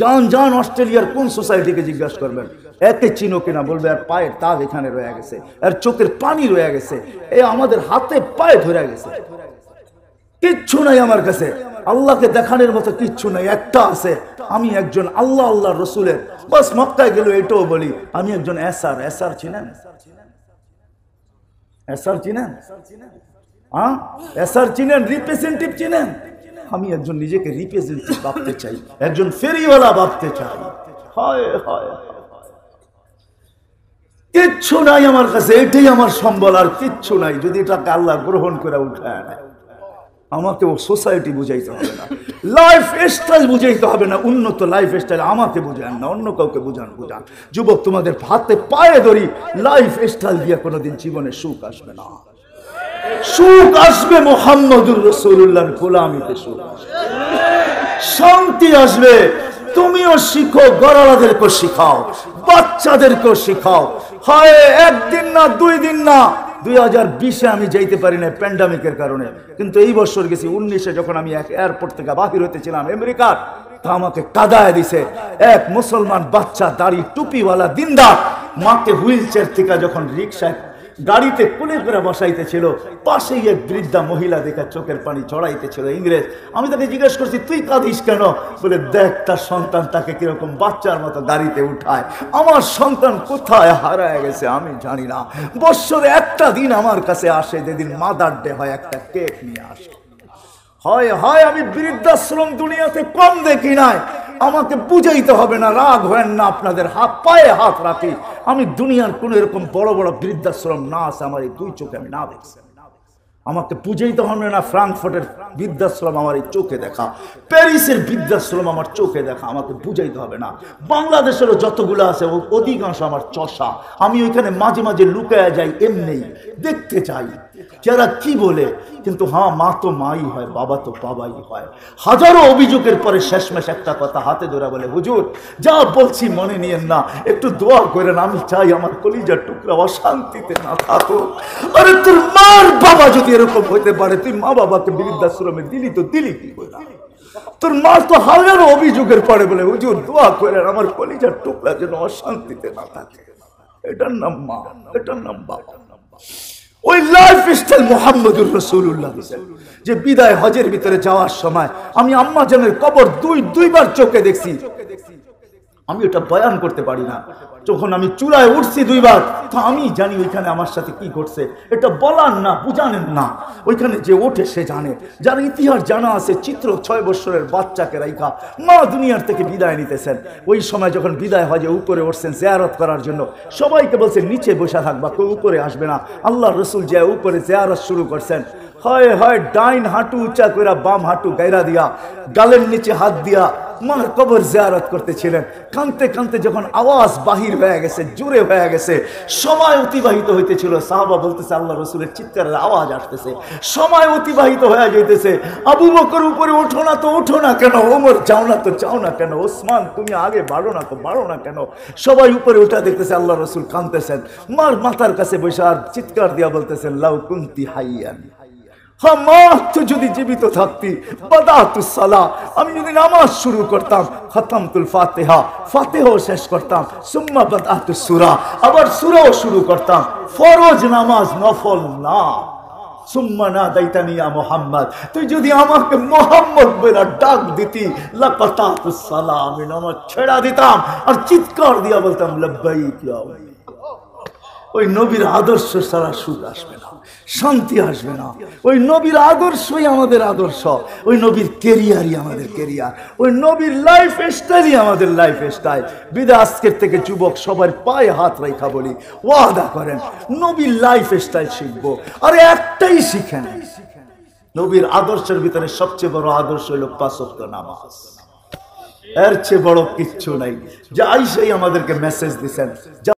যান যান অস্ট্রেলিয়ার কোন সোসাইটিকে জিজ্ঞাসা করবেন, একে চিনো কিনা, বলবে আর পায়ের তাগ এখানে রয়ে গেছে, আর চোখের পানি রয়ে গেছে, এ আমাদের হাতে পায়ে ধরে গেছে। কিচ্ছু নাই আমার কাছে, আল্লাহকে দেখানোর মতো কিচ্ছু নাই। একটা আছে, আমি একজন আল্লাহ আল্লাহ রসুলের, বাস মক্কায় গেল এটাও বলি আমি একজন এসআর। এসআর চিনেন? এসআর চিনেন? হ্যাঁ, এসআর চিনেন? রিপ্রেজেন্টেটিভ চিনেন? আমি একজন নিজেকে রিপ্রেজেন্টেটিভ ভাবতে চাই, একজন ফেরিওয়ালা ভাবতে চাই। হয় হয়, কিচ্ছু নাই আমার কাছে, এটাই আমার সম্বল, আর কিচ্ছু নাই। যদি এটাকে আল্লাহ গ্রহণ করে উঠায় নেয়, আমাকে ও সোসাইটি বুঝাইতে হবে না, লাইফ স্টাইল বুঝাইতে হবে না। উন্নত লাইফ স্টাইল আমাকে বুঝান না, অন্য কাউকে বুঝান। বুঝান যুবক, তোমাদের হাতে পায়ে ধরি, লাইফ স্টাইল দিয়ে কোনোদিন জীবনে সুখ আসবে না। সুখ আসবে মুহাম্মদুর রাসূলুল্লাহর গোলামিতে, সুখ আসবে, শান্তি আসবে। তুমিও শিখো, গড়ালাদেরকে শিখাও, বাচ্চাদেরকেও শিখাও। হয় একদিন না 2 দিন না, 2020-এ আমি যাইতে পারি না প্যান্ডামিকের কারণে, কিন্তু এই বছর গেছি 19-এ, যখন আমি এক এয়ারপোর্ট থেকে বাহির হতেছিলাম আমেরিকার, তা আমাকে কাদায় দিছে এক মুসলমান বাচ্চা, দাড়ি টুপিওয়ালা দিনদার, মাকে হুইল চেয়ার থেকে যখন রিক্সায় গাড়িতে কোলে করে বসাইতেছিল, পাশেই এক বৃদ্ধা মহিলা দেখে চোখের পানি চড়াইতেছিল, ইংরেজ। আমি তাকে জিজ্ঞেস করছি, তুই কাঁদিস কেন? বলে, দেখ তার সন্তান তাকে কিরকম বাচ্চার মতো গাড়িতে উঠায়। আমার সন্তান কোথায় হারায় গেছে আমি জানি না। বৎসরে একটা দিন আমার কাছে আসে, যেদিন মাদার ডে হয়, একটা কেক নিয়ে আসে। হয় আমি বৃদ্ধাশ্রম দুনিয়াতে কম দেখি নাই। আমাকে বুঝাইতে হবে না, রাগ হয় না, আপনাদের পায়ে হাত রাখি। আমি দুনিয়ার কোন এরকম বড় বড় বৃদ্ধাশ্রম না আছে আমার এই 2 চোখে আমি না দেখছি। আমাকে বুঝাইতে হবে না, ফ্রাঙ্কফুর্টের বৃদ্ধাশ্রম আমার এই চোখে দেখা, প্যারিসের বৃদ্ধাশ্রম আমার চোখে দেখা, আমাকে বুঝাইতে হবে না। বাংলাদেশেরও যতগুলো আছে অধিকাংশ আমার চষা। আমি ওইখানে মাঝে মাঝে লুকায়া যাই, এমনি দেখতে চাই যারা কি বলে। কিন্তু হ্যাঁ, মা তো মাই হয়, বাবা তো বাবাই হয়। হাজারো অভিযোগের পরে শেষমেশ একটা কথা হাতে ধরে বলে, হুজুর যা বলছি মনে নিয়েন না, একটু দোয়া করেন, আমি চাই আমার কলিজার টুকরা অশান্তিতে না থাকো। আরে তোর মার বাবা যদি এরকম হইতে পারে, তুই মা বাবাকে বৃদ্ধাশ্রমে দিলি তো দিলি কি করে? তোর মা তো হাজারো অভিযোগের পরে বলে, হুজুর দোয়া করেন আমার কলিজার টুকরা যেন অশান্তিতে না থাকে। এটার নাম মা, এটার নাম বাবা। ওই লাইফ স্টাইল মুহাম্মদুর রাসূলুল্লাহ যে বিদায় হজের ভিতরে যাওয়ার সময় আমি আম্মা জানের কবর দুইবার চোখে দেখছি। আমি ওটা বয়ান করতে পারি না। যখন আমি চূড়ায় উঠছি 2 বার, তো আমি জানি ওইখানে আমার সাথে কি ঘটছে। এটা বলার না, বুঝানেন না, ওইখানে যে ওঠে সে জানে। যার ইতিহাস জানা আছে, চিত্র 6 বছরের বাচ্চাকে রাইখা মা দুনিয়ার থেকে বিদায় নিতেছেন। ওই সময় যখন বিদায় হজে উপরে উঠছেন জিয়ারত করার জন্য, সবাইকে বলছেন নিচে বসে থাকবা, কেউ উপরে আসবে না। আল্লাহ রসুল যে উপরে জিয়ারত শুরু করছেন, হয় ডাইন হাঁটু উঁচা করে বাম হাঁটু গায়রা দিয়া, গালের নিচে হাত দিয়া মার কবর জিয়ারত করতেছিলেন। কানতে কানতে যখন আওয়াজ বাহির হয়ে গেছে, জোরে হয়ে গেছে, সময় অতিবাহিত হইতেছিল। সাহাবা বলতেছে আল্লাহ রসুলের চিৎকারের আওয়াজ আসতেছে, সময় অতিবাহিত হয়ে যাইতেছে। আবু বকর উপরে ওঠো না তো ওঠো না কেন? ওমর যাও না তো যাও না কেন? ওসমান তুমি আগে বাড়ো না তো বাড়ো না কেন? সবাই উপরে উঠা দেখতেছে আল্লাহ রসুল কানতেছেন। মার মাথার কাছে বসে আর চিৎকার দিয়া বলতেছেন, লাউ কুনতি হাইয়ান, যদি জীবিত থাকতি বাদাতুস সালাহ, আমি যদি নামাজ শুরু করতাম, খতমতুল ফাতিহা, ফাতিহাও শেষ করতাম, সুম্মা বাদাতুস সূরা, আবার সূরাও শুরু করতাম। ফরজ নামাজ, নফল না। সুম্মা নাদাইতানি ইয়া মুহাম্মদ, তুই যদি আমাকে মুহাম্মদ বলে ডাক দিতি, লাকাতাতুস সালাহ, আমি নামাজ ছেড়া দিতাম আর চিৎকার দিয়া বলতাম লাব্বাইক ইয়া আল্লাহ। ওই নবীর আদর্শ ছাড়া সুখ আসবে না, শান্তি আসবে না। ওই নবীর আদর্শই আমাদের আদর্শ, ওই নবীর কেরিয়ারই আমাদের কেরিয়ার, ওই নবীর লাইফ স্টাইলই আমাদের লাইফ স্টাইল। বিদায় আজকের থেকে যুবক সবার পায়ে হাত রেখা বলি, ওয়াদা করেন নবীর লাইফ স্টাইল শিখবো। আরে একটাই শিখেন, নবীর আদর্শের ভিতরে সবচেয়ে বড় আদর্শ হলো 5 ওয়াক্ত নামাজ। এর চেয়ে বড় কিচ্ছু নাই। যে আইসাই আমাদেরকে মেসেজ দিচ্ছেন।